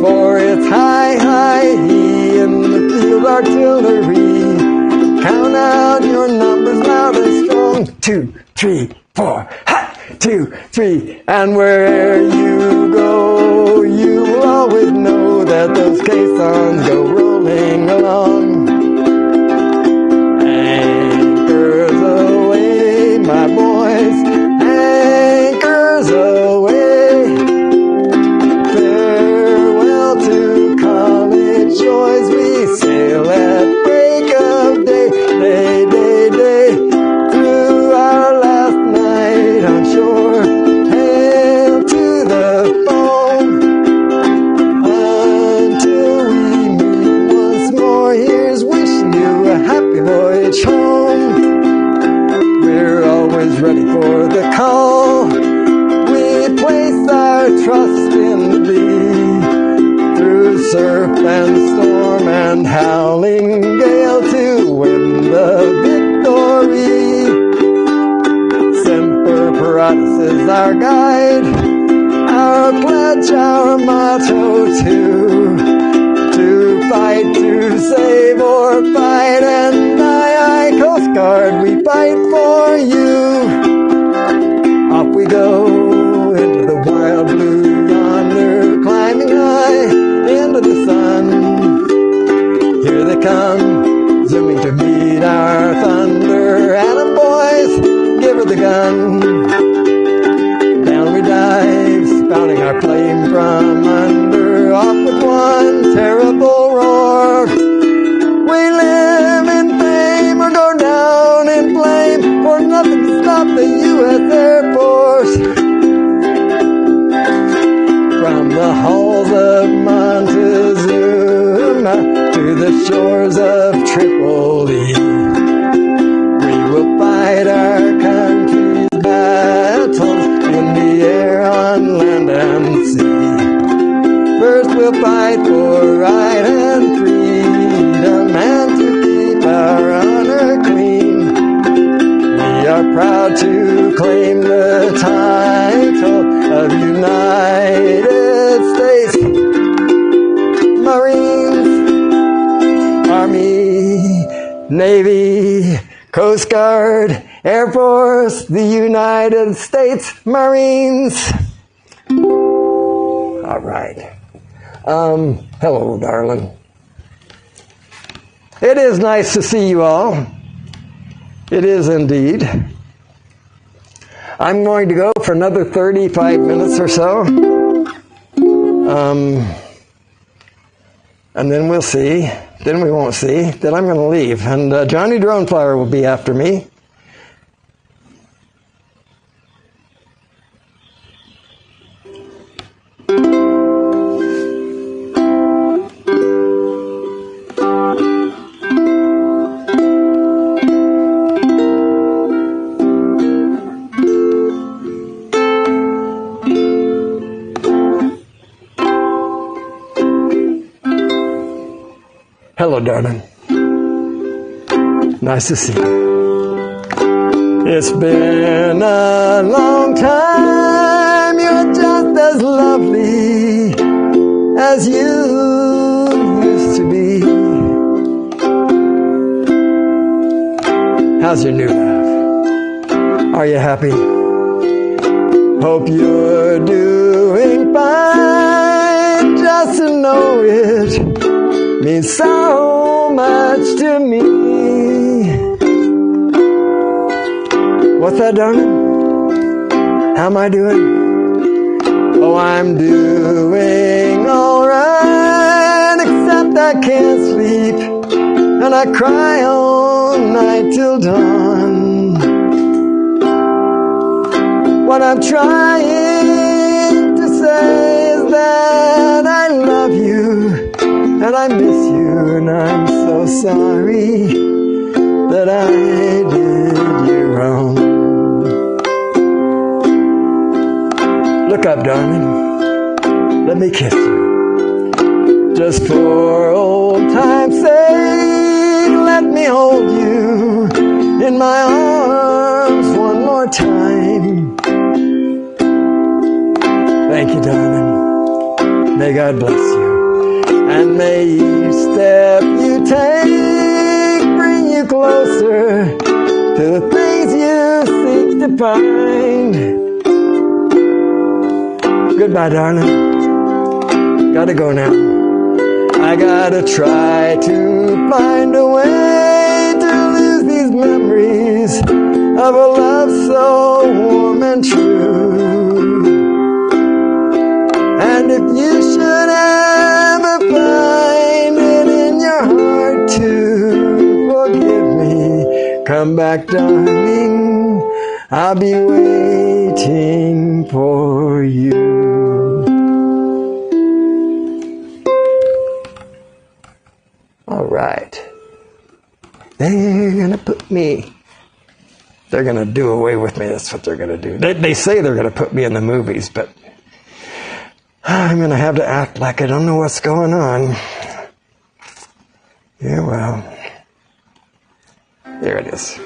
For it's high, high, he in the field artillery. Count out your numbers loud and strong. 2, 3, 4, ha! 2, 3, and where you go, you will always know that those caissons go rolling along. Anchors away, my boys, anchors away. Farewell to college joys, we sail at break of day, day, day, day, through our last night on shore. Hail to the foam, until we meet once more. Here's wishing you a happy voyage home. We're always ready for the call. We place our trust in thee. Through surf and storm and howling gale to win the victory. Semper Paratus is our guide, our pledge, our motto too. To fight, to save or fight, and aye, Coast Guard, we fight for you. Off we go into the wild blue yonder, climbing high into the sun. Here they come, zooming to meet our thunder. Atom boys, give her the gun. Down we dive, spouting our flame from under. Off with one terrible roar. We live in fame or go down in flame, for nothing to stop the U.S. Air Force. From the halls of Montezuma to the shores of Tripoli, we will fight our country's battles in the air, on land and sea. First we'll fight for right and freedom, and to keep proud to claim the title of United States Marines, Army, Navy, Coast Guard, Air Force, the United States Marines. All right. Hello, darling. It is nice to see you all. It is indeed. I'm going to go for another 35 minutes or so. And then we'll see. Then we won't see. Then I'm going to leave. And Johnny Droneflower will be after me. Hello, darling. Nice to see you. It's been a long time. You're just as lovely as you used to be. How's your new love? Are you happy? Hope you're doing fine. Just to know it means so much to me. What's that, darling? How am I doing? Oh, I'm doing alright, except I can't sleep, and I cry all night till dawn. What I'm trying to say is that I love you, and I miss you, and I'm so sorry that I did you wrong. Look up, darling. Let me kiss you. Just for old time's sake, let me hold you in my arms one more time. Thank you, darling. May God bless you. And may each step you take bring you closer to the things you seek to find. Goodbye, darling. Gotta go now. I gotta try to find a way to lose these memories of a love so warm and true. And if you should ever find it in your heart to forgive me, come back, darling, I'll be waiting for you. All right. They're gonna put me. They're gonna do away with me. That's what they're gonna do. They say they're gonna put me in the movies, but I'm going to have to act like I don't know what's going on. Yeah, well, there it is.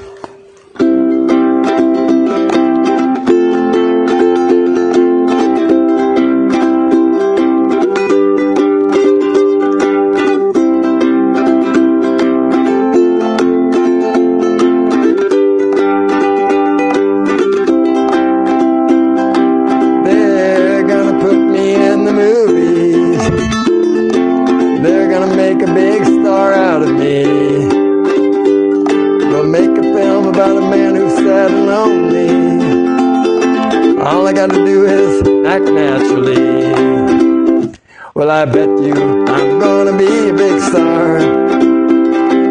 Well, I bet you I'm gonna be a big star.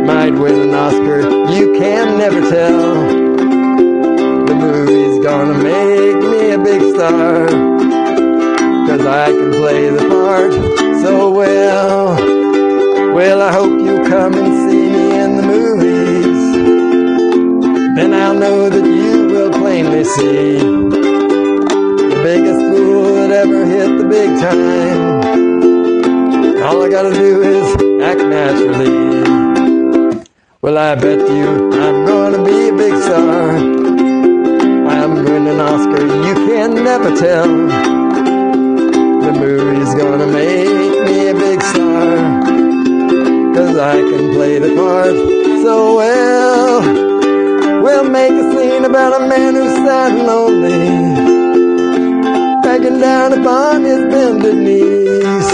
Might win an Oscar, you can never tell. The movie's gonna make me a big star, 'cause I can play the part so well. Well, I hope you come and see me in the movies. Then I'll know that you will plainly see the biggest fool that ever hit the big time. All I gotta do is act naturally. Well, I bet you I'm gonna be a big star. can never tell. The movie's gonna make me a big star, 'cause I can play the part so well. We'll make a scene about a man who's sad and lonely, begging down upon his bended knees.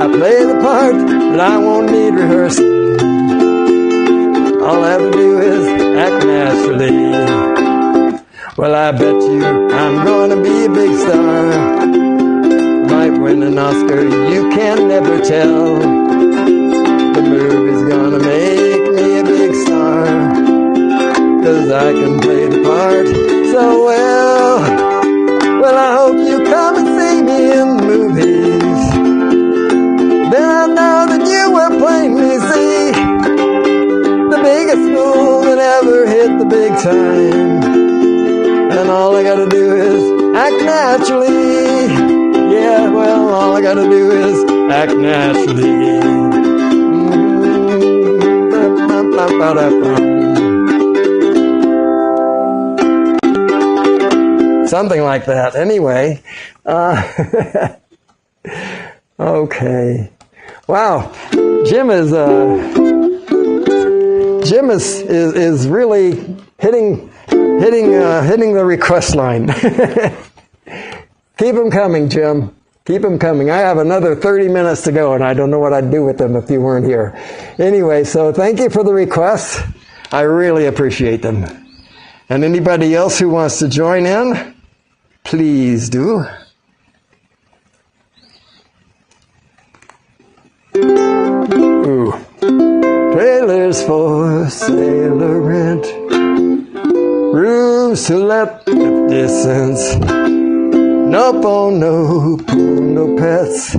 I play the part, but I won't need rehearsal. All I have to do is act naturally. Well, I bet you I'm gonna be a big star. Might win an Oscar, you can never tell. The movie's gonna make me a big star, 'cause I can play the part so well. Well, I hope you come and see me in the movies. Then I know that you will plainly see the biggest fool that ever hit the big time. And all I gotta do is act naturally. Yeah, well, all I gotta do is act naturally. Something like that. Anyway, okay. Wow, Jim is really hitting the request line. Keep them coming, Jim. Keep them coming. I have another 30 minutes to go, and I don't know what I'd do with them if you weren't here. Anyway, so thank you for the requests. I really appreciate them. And anybody else who wants to join in, please do. Ooh. Trailers for sale or rent, rooms to let 50 cents. No phone, no pool, no pets.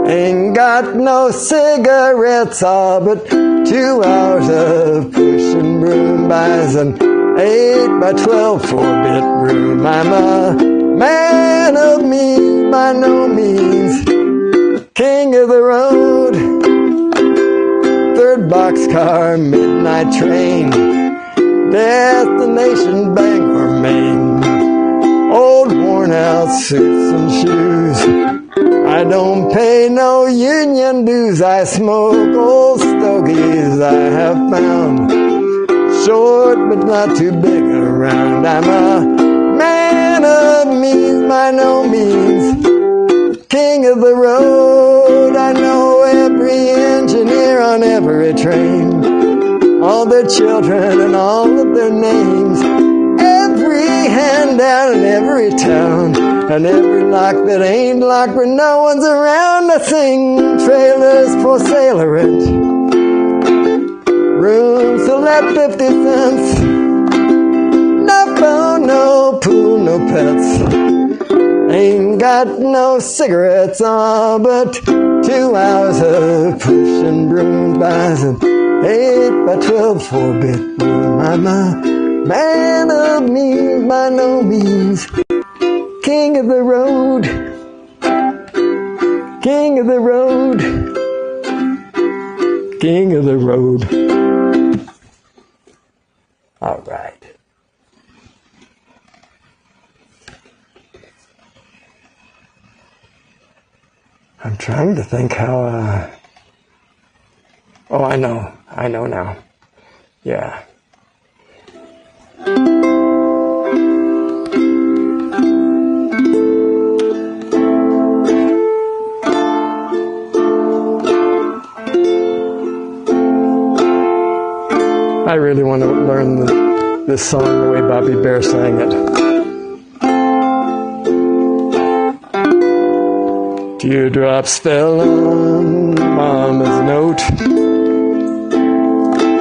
Ain't got no cigarettes, all but 2 hours of push and broom buys an 8x12 4-bit room. I'm a man of means, by no means king of the road. 3rd boxcar, midnight train, destination Bangor, Maine. Old worn out suits and shoes, I don't pay no union dues. I smoke old stogies I have found, short but not too big around. I'm a man of means, by no means king of the road. I know every engineer on every train, all their children and all of their names, every hand down in every town, and every lock that ain't locked when no one's around. I sing trailers for sale or rent, rooms to let 50 cents. No phone, no pool, no pets. Ain't got no cigarettes, all but 2 hours of push and broom buys an 8x12 4-bit room. I'm a man of means, by no means king of the road. King of the road. King of the road. All right. I'm trying to think how, oh, I know now. Yeah. I really want to learn this song the way Bobby Bear sang it. Teardrops fell on Mama's note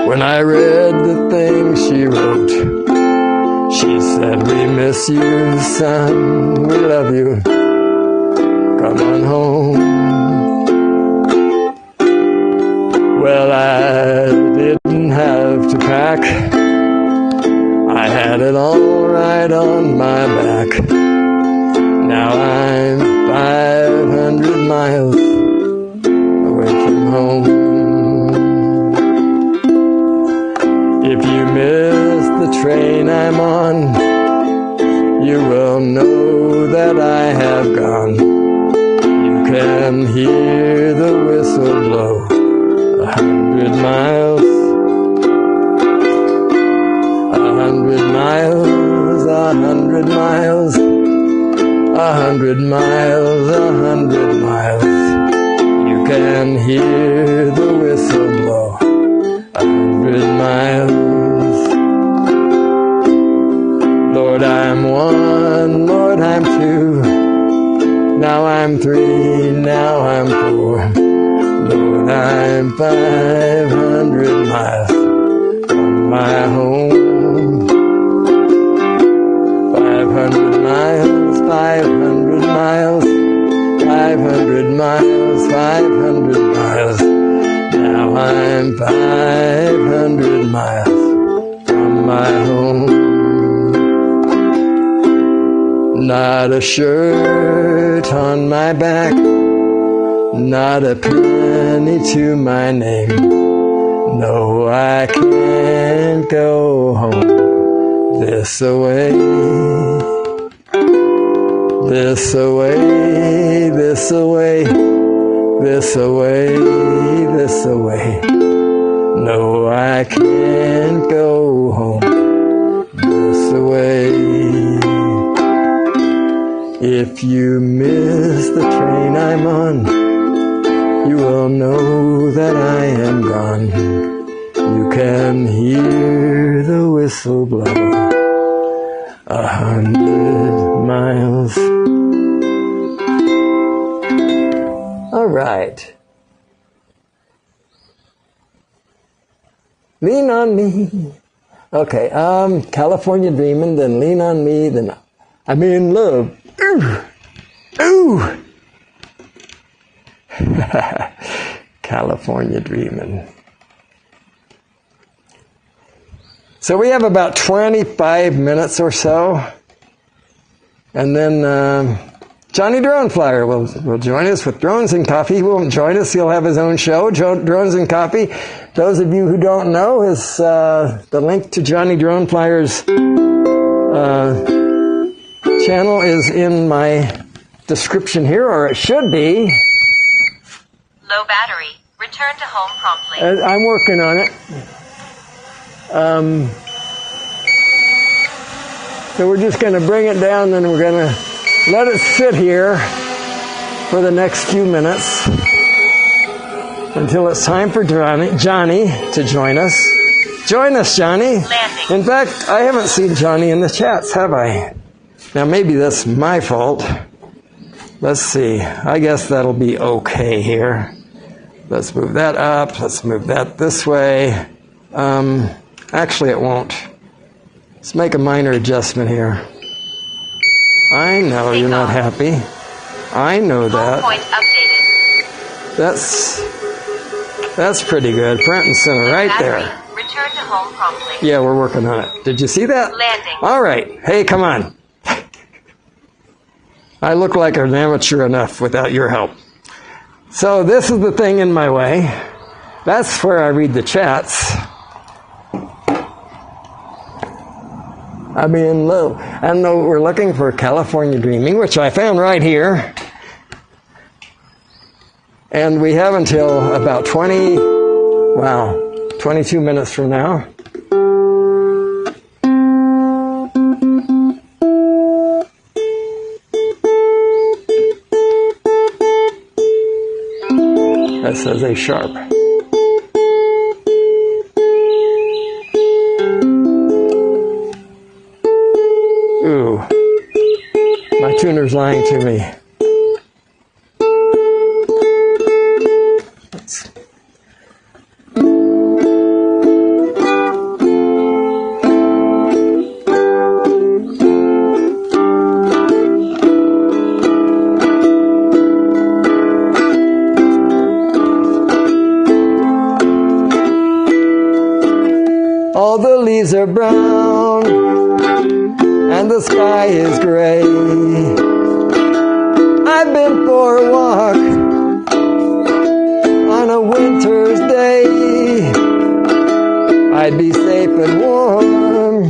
when I read the things she wrote. She said, we miss you, son, we love you, come on home. Well, I didn't have to pack, I had it all right on my back. Now I'm 500 miles away from home. If you miss the train I'm on, you will know that I have gone. You can hear the whistle blow 100 miles, 100 miles, 100 miles, 100 miles, 100 miles. You can hear the whistle blow 100 miles. Lord, I'm one, Lord, I'm two, now I'm three, now I'm four. Lord, I'm 500 miles from my home. 500 miles, 500 miles, 500 miles, 500 miles. Now I'm 500 miles from my home. Not a shirt on my back, not a penny to my name. No, I can't go home this away, this away, this away, this away, this away. No, I can't go home this away. If you miss the train I'm on, you will know that I am gone. You can hear the whistle blow 100 miles. All right. Lean on me. Okay, California Dreamin', then Lean on Me, then I'm in love. Ooh! Ooh! California Dreamin'. So we have about 25 minutes or so. And then Johnny Drone Flyer will join us with Drones and Coffee. He won't join us. He'll have his own show, Drones and Coffee. Those of you who don't know, is the link to Johnny Drone Flyer's channel is in my description here, or it should be. Low battery. Return to home promptly. I'm working on it. So we're just going to bring it down, and we're going to let it sit here for the next few minutes until it's time for Johnny to join us. Join us, Johnny. Landing. In fact, I haven't seen Johnny in the chats, have I? Now, maybe that's my fault. Let's see. I guess that'll be okay here. Let's move that up. Let's move that this way. Actually, it won't. Let's make a minor adjustment here. I know you're not happy. I know that. Home point updated. That's pretty good. Front and center, right there. Return to home promptly. Yeah, we're working on it. Did you see that? Landing. All right. Hey, come on. I look like an amateur enough without your help. So this is the thing in my way. That's where I read the chats. I mean, low. And we're looking for California Dreaming, which I found right here. And we have until about 22 minutes from now. That says A sharp. Ooh, my tuner's lying to me. All the leaves are brown and the sky is gray. I've been for a walk on a winter's day. I'd be safe and warm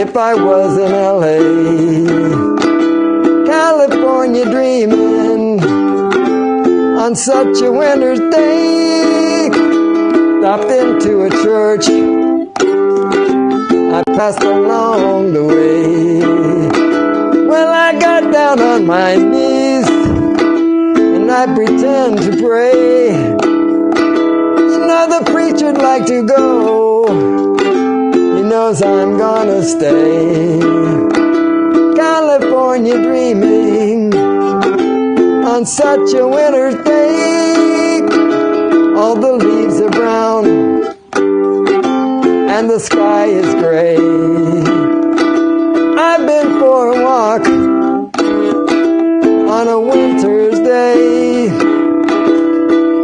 if I was in LA, California dreaming on such a winter's day. Stopped into a church I passed along the way. Well, I got down on my knees and I pretend to pray. You know the preacher'd like to go, he knows I'm gonna stay. California dreaming on such a winter's day. All the leaves are brown and the sky is gray. I've been for a walk on a winter's day.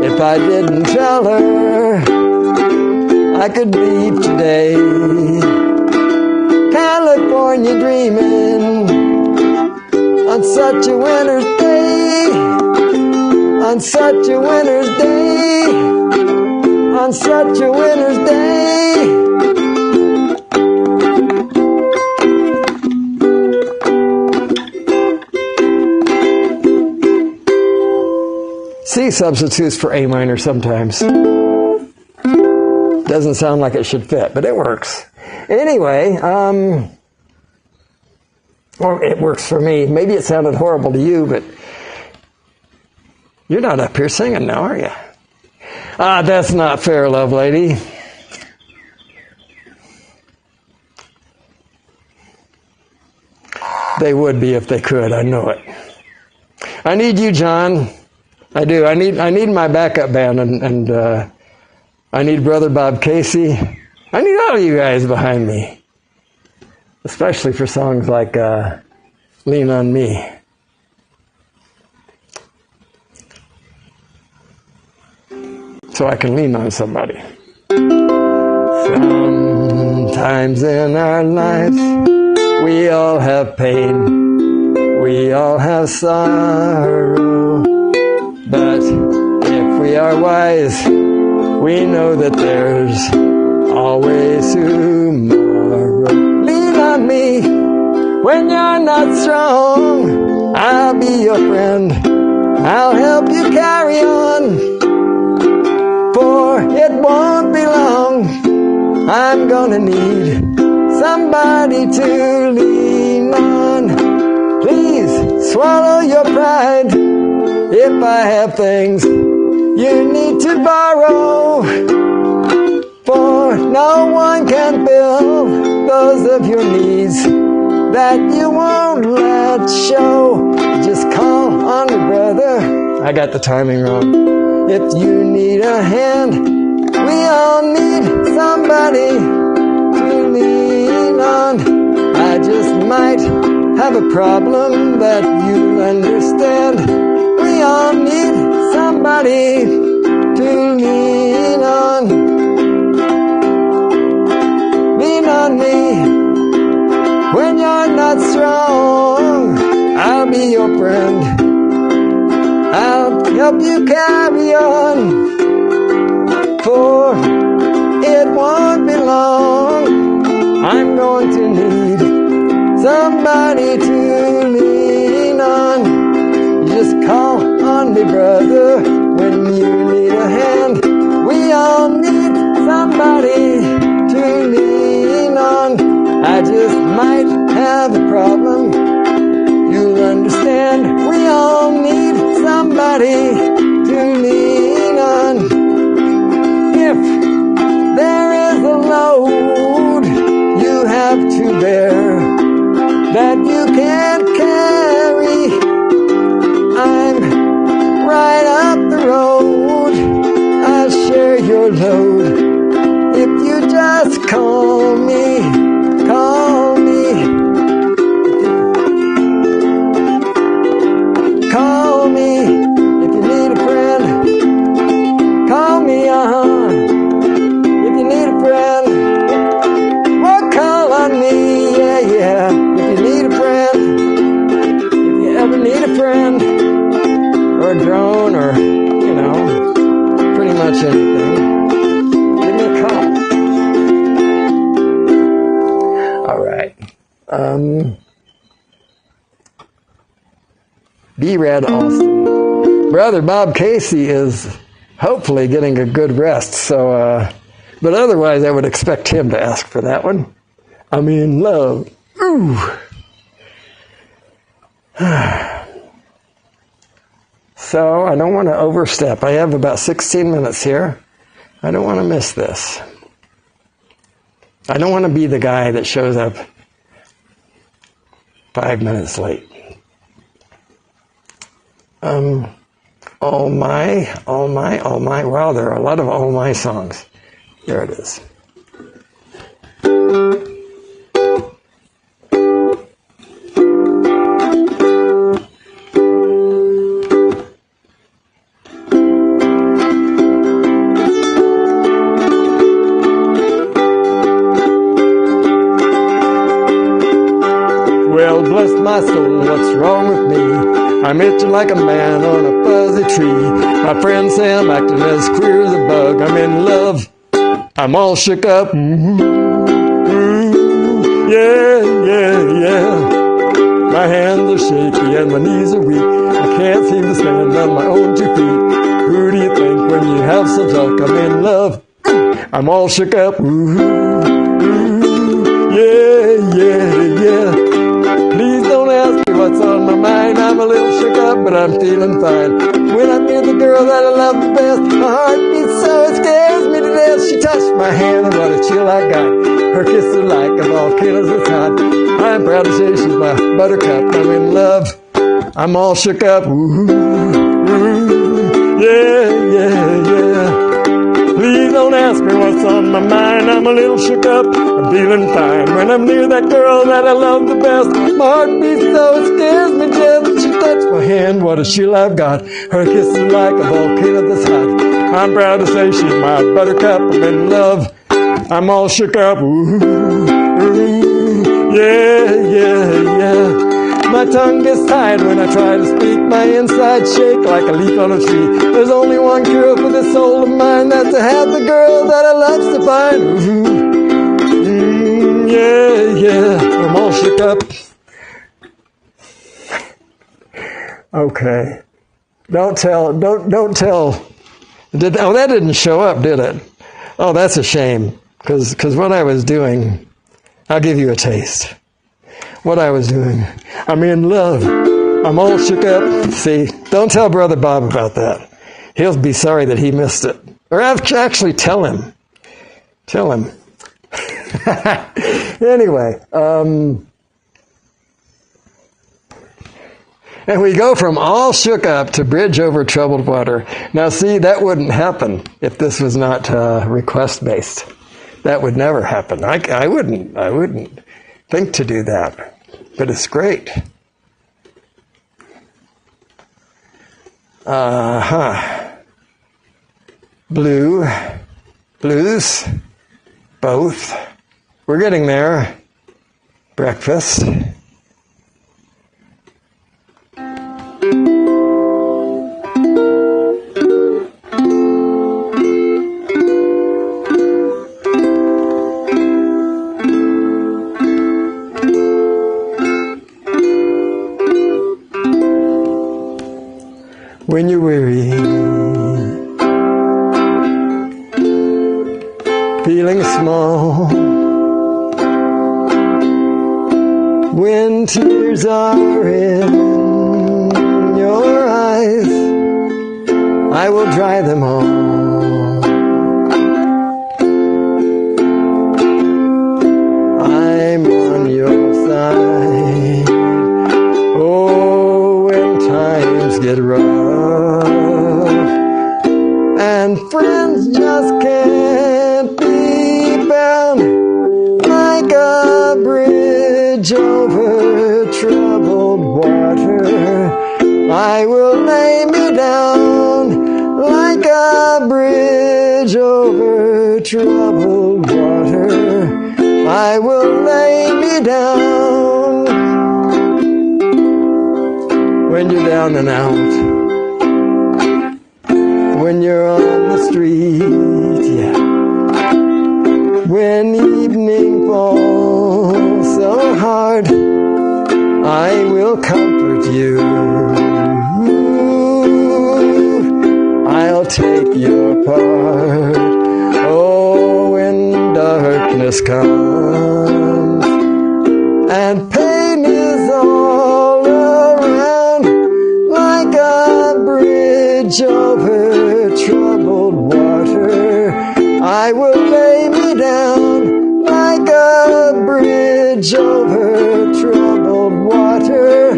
If I didn't tell her, I could leave today. California dreaming on such a winter's day. On such a winter's day. On such a winter's day. C substitutes for A minor sometimes. Doesn't sound like it should fit, but it works. Anyway, or it works for me. Maybe it sounded horrible to you, but you're not up here singing now, are you? Ah, that's not fair, love lady. They would be if they could, I know it. I need you, John. I do. I need my backup band, and I need Brother Bob Casey. I need all of you guys behind me, especially for songs like Lean on Me. So I can lean on somebody. Sometimes in our lives we all have pain, we all have sorrow, but if we are wise, we know that there's always tomorrow. Lean on me when you're not strong, I'll be your friend, I'll help you carry on. For it won't be long, I'm gonna need somebody to lean on. Please swallow your pride if I have things you need to borrow. For no one can fill those of your needs that you won't let show. Just call on me, brother. I got the timing wrong. If you need a hand, we all need somebody to lean on. I just might have a problem that you'll understand. We all need somebody to lean on. Lean on me when you're not strong. I'll be your friend, I'll help you carry on. For it won't be long, I'm going to need somebody to lean on. Just call on me, brother, when you need a hand. We all need somebody to lean on. I just might have a problem, you'll understand. We all need somebody to lean on. If there is a load you have to bear that you can't carry, I'm right up the road. I'll share your load if you just call me, call me. Call me if you need a friend. Call me, if you need a friend. Or call on me, yeah, yeah. If you need a friend. If you ever need a friend. Or a drone, or, you know, pretty much anything. Give me a call. B-Red Alston. Brother Bob Casey is hopefully getting a good rest, so, but otherwise I would expect him to ask for that one. I'm in love. Ooh. So I don't want to overstep. I have about 16 minutes here. I don't want to miss this. I don't want to be the guy that shows up 5 minutes late. All my. Wow, there are a lot of all my songs. There it is. Well, bless my soul, what's wrong with me? I'm itching like a man on a fuzzy tree. My friends say I'm acting as queer as a bug. I'm in love. I'm all shook up. Yeah. My hands are shaky and my knees are weak. I can't seem to stand on my own 2 feet. Who do you think when you have some talk? I'm in love. I'm all shook up. Yeah. Please don't ask me what's on my mind. I'm a little shook up, but I'm feeling fine. When I'm near the girl that I love the best, my heart beats so it scares me to death. She touched my hand and what a chill I got. Her kiss is like a volcano's that's hot. I'm proud to say she's my buttercup. I'm in love. I'm all shook up. Yeah. Please don't ask me what's on my mind. I'm a little shook up. I'm feeling fine. When I'm near that girl that I love the best, my heart beats so it scares me to death. She touched my hand, what a chill I've got. Her kiss is like a volcano that's hot. I'm proud to say she's my buttercup. I'm in love. I'm all shook up. Yeah. My tongue gets tied when I try to speak. My inside shake like a leaf on a tree. There's only one cure for this soul of mine. That's to have the girl that I love to find. Yeah. I'm all shook up. Okay. Don't tell. That didn't show up, did it? Oh, that's a shame. Because what I was doing, I'll give you a taste. What I was doing. I'm in love. I'm all shook up. See, don't tell Brother Bob about that. He'll be sorry that he missed it. Or actually tell him. Anyway, and we go from all shook up to bridge over troubled water. Now see, that wouldn't happen if this was not request-based. That would never happen. I wouldn't think to do that. But it's great. Blues, both. We're getting there. Breakfast. When you're weary, feeling small, when tears are in your eyes, I will dry them all. I'm on your side. Oh, when times get rough and friends just can't be found, like a bridge over troubled water, I will lay me down. Like a bridge over troubled water, I will lay me down. When you're down and out, when you're on the street, yeah. When evening falls so hard will comfort you. I'll take your part. Oh, when darkness comes and pain is all around, like a bridge over troubled water, I will lay me down like a bridge over troubled water.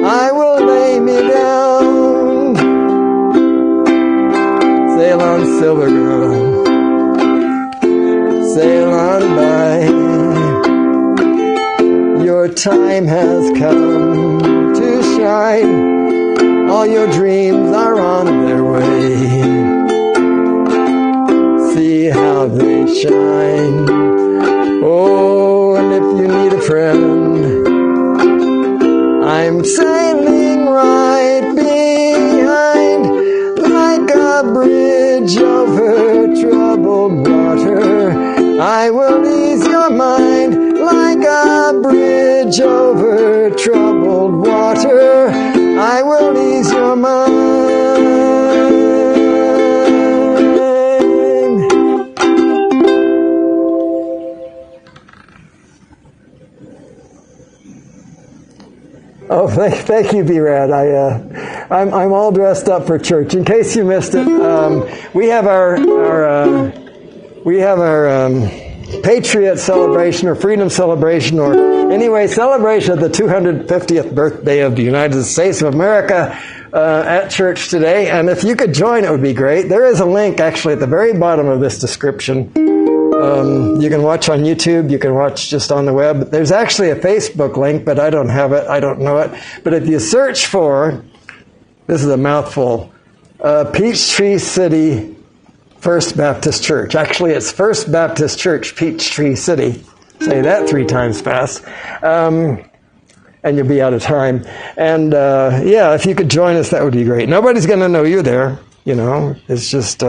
I will lay me down. Sail on, silver girl, sail on by. Your time has come to shine. All your dreams are on their way. See how they shine. Oh, and if you need a friend, I'm sailing right behind, like a bridge over troubled water. I will ease your mind, like a bridge over troubled water. I will ease your mind. Oh, thank you, B-Rad. I'm all dressed up for church. In case you missed it, we have our Patriot celebration or Freedom celebration, or anyway, celebration of the 250th birthday of the United States of America at church today. And if you could join, it would be great. There is a link actually at the very bottom of this description. You can watch on YouTube. You can watch just on the web. There's actually a Facebook link, but I don't have it. I don't know it. But if you search for, this is a mouthful, Peachtree City First Baptist Church. Actually, it's First Baptist Church, Peachtree City. Say that 3 times fast. And you'll be out of time. And, yeah, if you could join us, that would be great. Nobody's going to know you're there, you know. It's just,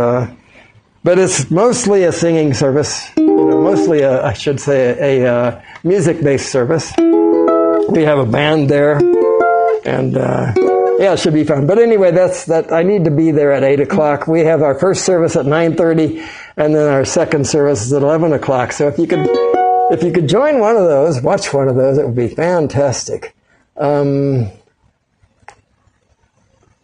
but it's mostly a singing service. You know, mostly, I should say, a music-based service. We have a band there. And, yeah, it should be fun. But anyway, that. I need to be there at 8 o'clock. We have our first service at 9:30, and then our second service is at 11 o'clock. So if you could join one of those, watch one of those, it would be fantastic.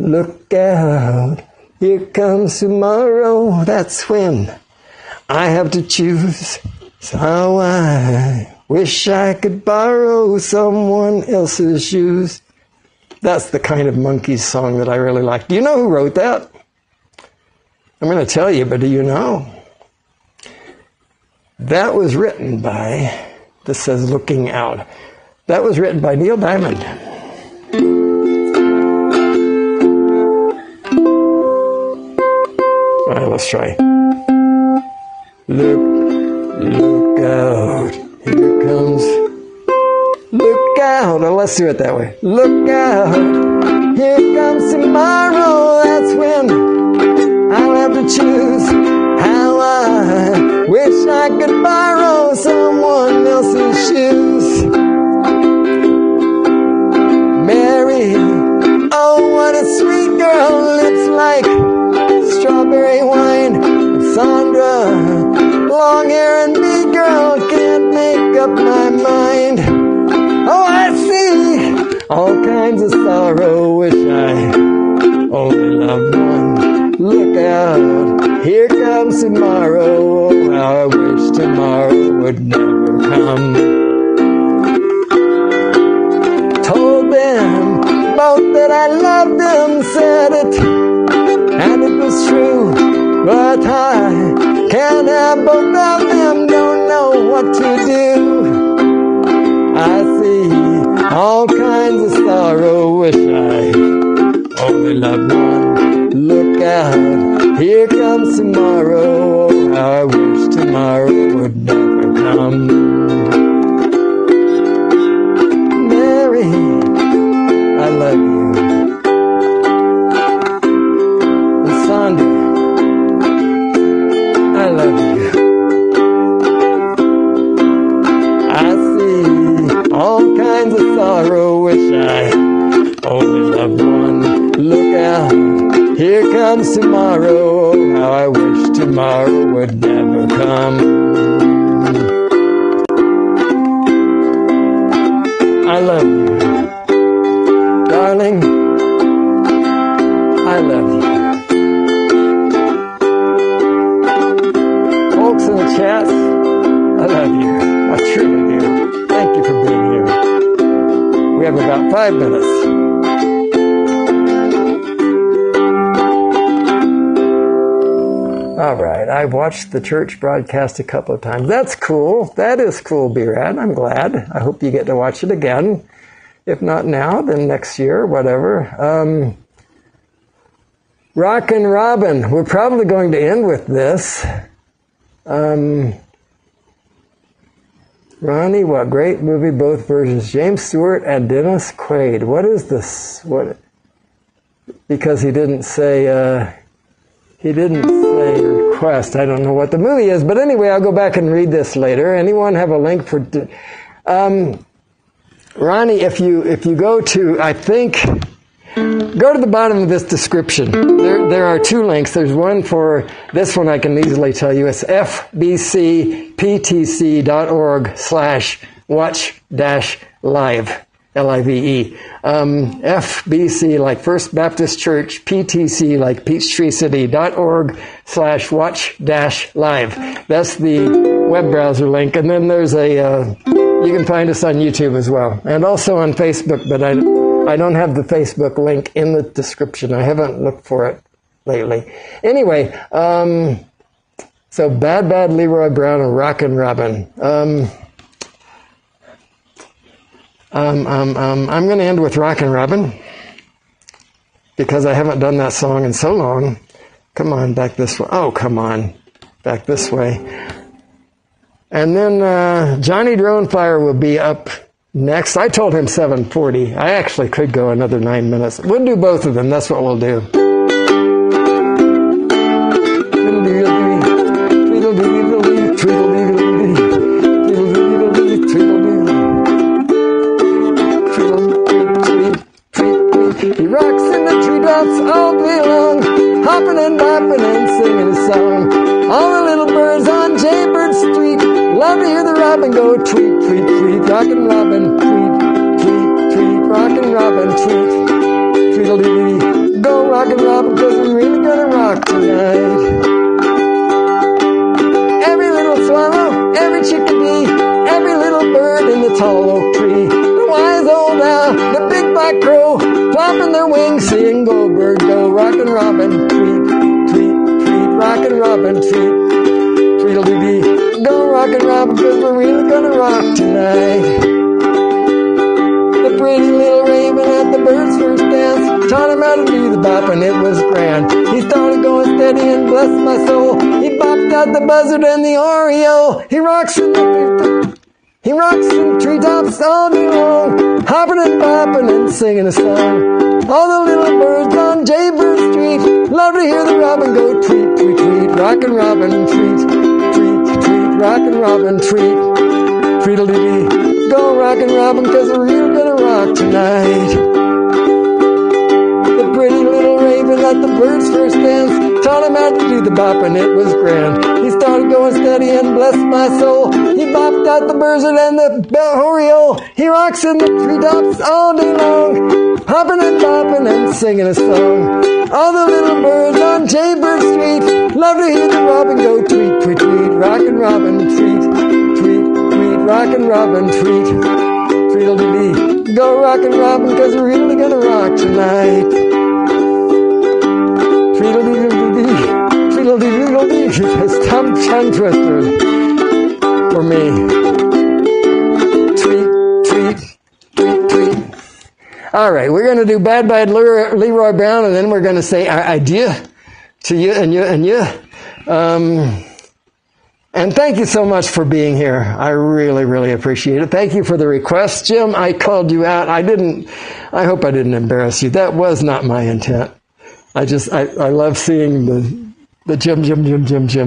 Look out, here comes tomorrow. That's when I have to choose. So I wish I could borrow someone else's shoes. That's the kind of Monkees song that I really like. Do you know who wrote that? I'm going to tell you, but do you know? That was written by, this says Looking Out. That was written by Neil Diamond. All right, let's try. Look out, here comes. Look out, oh, let's do it that way. Look out, here comes tomorrow. That's when I'll have to choose how I wish I could borrow someone else's shoes. Mary, oh, what a sweet girl, lips like strawberry wine. Sandra, long hair and me girl, can't make up my mind. Oh, I see all kinds of sorrow, wish I only loved one. Look out, here comes tomorrow. Oh, how I wish tomorrow would never come. Told them both that I loved them, said it, and it was true. But I can't have both of them, don't know what to do. I see all kinds of sorrow, wish I only loved one. Look out, here comes tomorrow. Oh, how I wish tomorrow would never come. Mary, I love you. And Sandra, I love you. I see all kinds of sorrow, wish I only loved one. Look out, here comes tomorrow. How I wish tomorrow would never come. I love you, darling. I love you. Folks in the chats, I love you. I truly do. Thank you for being here. We have about 5 minutes. All right, I watched the church broadcast a couple of times. That's cool. That is cool, B-Rad. I'm glad. I hope you get to watch it again. If not now, then next year, whatever. Rockin' Robin. We're probably going to end with this. Ronnie, what great movie, both versions. James Stewart and Dennis Quaid. What is this? What? Because he didn't say request. I don't know what the movie is, but anyway, I'll go back and read this later. Anyone have a link for? Ronnie, if you go to, I think, go to the bottom of this description. There are 2 links. There's one for, this one I can easily tell you. It's fbcptc.org/watch-live. L-I-V-E. FBC, like First Baptist Church, PTC, like Peachtree City.org/watch-live. That's the web browser link. And then there's you can find us on YouTube as well. And also on Facebook, but I don't have the Facebook link in the description. I haven't looked for it lately. Anyway, so Bad Leroy Brown and Rockin' Robin. I'm going to end with Rockin' Robin because I haven't done that song in so long. Come on, back this way. Oh, come on, back this way. And then Johnny Dronefire will be up next. I told him 7:40. I actually could go another 9 minutes. We'll do both of them. That's what we'll do. He rocks in the treetops all day long, hopping and bopping and singing a song. All the little birds on Jaybird Street love to hear the robin go tweet, tweet, tweet. Rockin' Robin, tweet, tweet, tweet. Rockin' Robin, tweet, tweedledee. Go Rockin' Robin, 'cause we're really gonna rock tonight. Every little swallow, every chickadee, every little bird in the tall oak tree. The wise old owl, the big black crow, flapping their wings, saying, go bird, go, Rockin' Robin, tweet, tweet, tweet, Rockin' Robin, tweet, tweedledee. Go Rockin' Robin, 'cause we're really gonna rock tonight. The pretty little raven at the bird's first dance taught him how to do the bop, and it was grand. He started going steady and bless my soul. He bopped out the buzzard and the oriole. He rocks in treetops all day long, hopping and bopping and singing a song. All the little birds on Jaybird Street love to hear the robin go tweet, tweet, tweet. Rockin' Robin, tweet, tweet, tweet. Rockin' Robin, tweet, tweedledee. Go Rockin' Robin, 'cause we're really gonna rock tonight. The pretty little raven at the bird's first dance taught him how to do the bop, and it was grand. He started going steady and bless my soul. He bopped out the buzzard and the oriole. He rocks in the treetops all day long, hopping and bopping and singing a song. All the little birds on Jaybird Street love to hear the robin go tweet, tweet, tweet. Rockin' Robin, tweet, tweet, tweet. Rockin' Robin, tweet, tweedledee. Go Rockin' Robin, 'cause we're really gonna rock tonight. Tweedledee, tweedledee, it's tongue twisters for me. Tweet, tweet, tweet, tweet. All right, we're going to do Bad Leroy Brown, and then we're going to say adieu to you and you and you. And thank you so much for being here. I really, really appreciate it. Thank you for the request. Jim, I called you out. I hope I didn't embarrass you. That was not my intent. I love seeing the Jim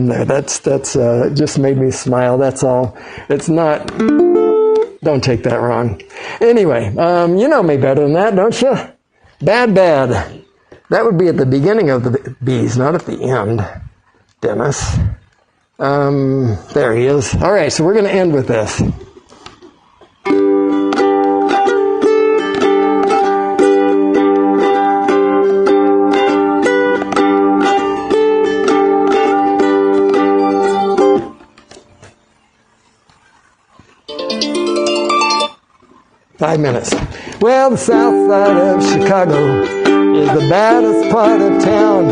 there. That's just made me smile. That's all. It's not, don't take that wrong. Anyway, you know me better than that, don't you? Bad, bad. That would be at the beginning of the B's, not at the end, Dennis. There he is. All right, so we're going to end with this. 5 minutes. Well, the south side of Chicago is the baddest part of town.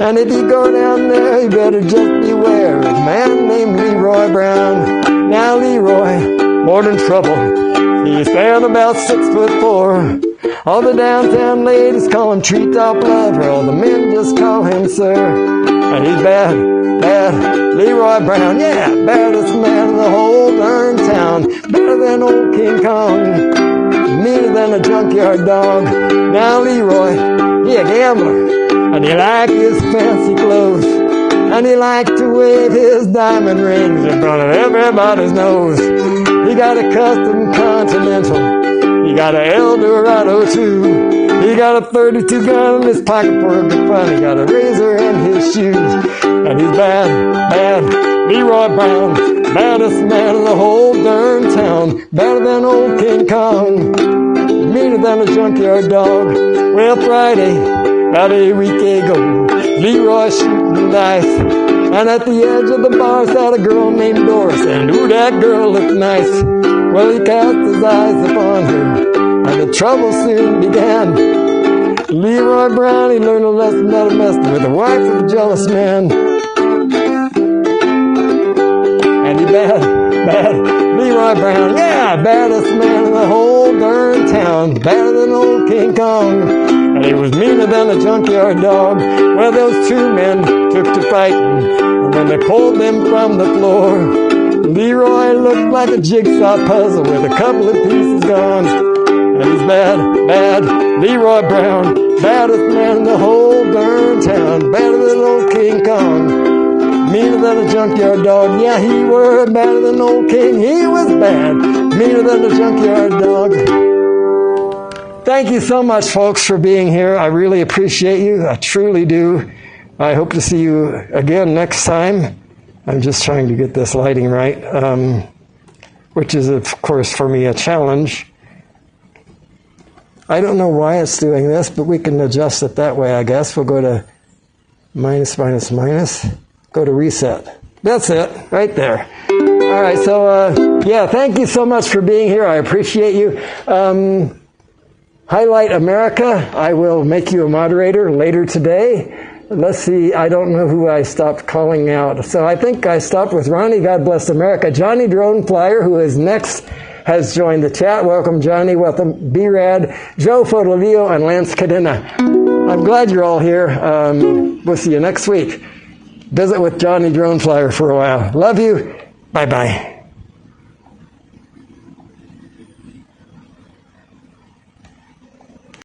And if you go down there, you better just beware of a man named Leroy Brown. Now Leroy, more than trouble. He's standing about 6'4". All the downtown ladies call him Treetop Lover. All the men just call him Sir. And he's bad, bad, Leroy Brown. Yeah, baddest man in the whole darn town. Better than old King Kong. Meaner than a junkyard dog. Now Leroy, he a gambler. And he liked his fancy clothes. And he liked to wave his diamond rings in front of everybody's nose. He got a custom Continental. He got a Eldorado too. He got a 32 gun in his pocket for a good fun. He got a razor in his shoes. And he's bad, bad, Leroy Brown. Baddest man in the whole darn town. Better than old King Kong. Meaner than a junkyard dog. Well, Friday, about a week ago, Leroy shooting dice. And at the edge of the bar sat a girl named Doris. And ooh, that girl looked nice. Well, he cast his eyes upon her, and the trouble soon began. Leroy Brown, he learned a lesson not a messing with the wife of a jealous man. And he bad, bad, Leroy Brown, yeah, baddest man in the whole darn town, better than old King Kong. And he was meaner than a junkyard dog. Well, those two men took to fighting, and when they pulled them from the floor, Leroy looked like a jigsaw puzzle with a couple of pieces gone. And he's bad, bad, Leroy Brown, baddest man in the whole darn town, better than old King Kong, meaner than a junkyard dog. Yeah, he were better than old King. He was bad, meaner than a junkyard dog. Thank you so much, folks, for being here. I really appreciate you. I truly do. I hope to see you again next time. I'm just trying to get this lighting right, which is, of course, for me a challenge. I don't know why it's doing this, but we can adjust it that way, I guess. We'll go to minus, minus, minus. Go to reset. That's it, right there. All right, so, yeah, thank you so much for being here. I appreciate you. Highlight America. I will make you a moderator later today. Let's see, I don't know who I stopped calling out. So I think I stopped with Ronnie, God bless America. Johnny Drone Flyer, who is next, has joined the chat. Welcome, Johnny. Welcome, B-Rad, Joe Fotolio, and Lance Cadena. I'm glad you're all here. We'll see you next week. Visit with Johnny Drone Flyer for a while. Love you. Bye-bye.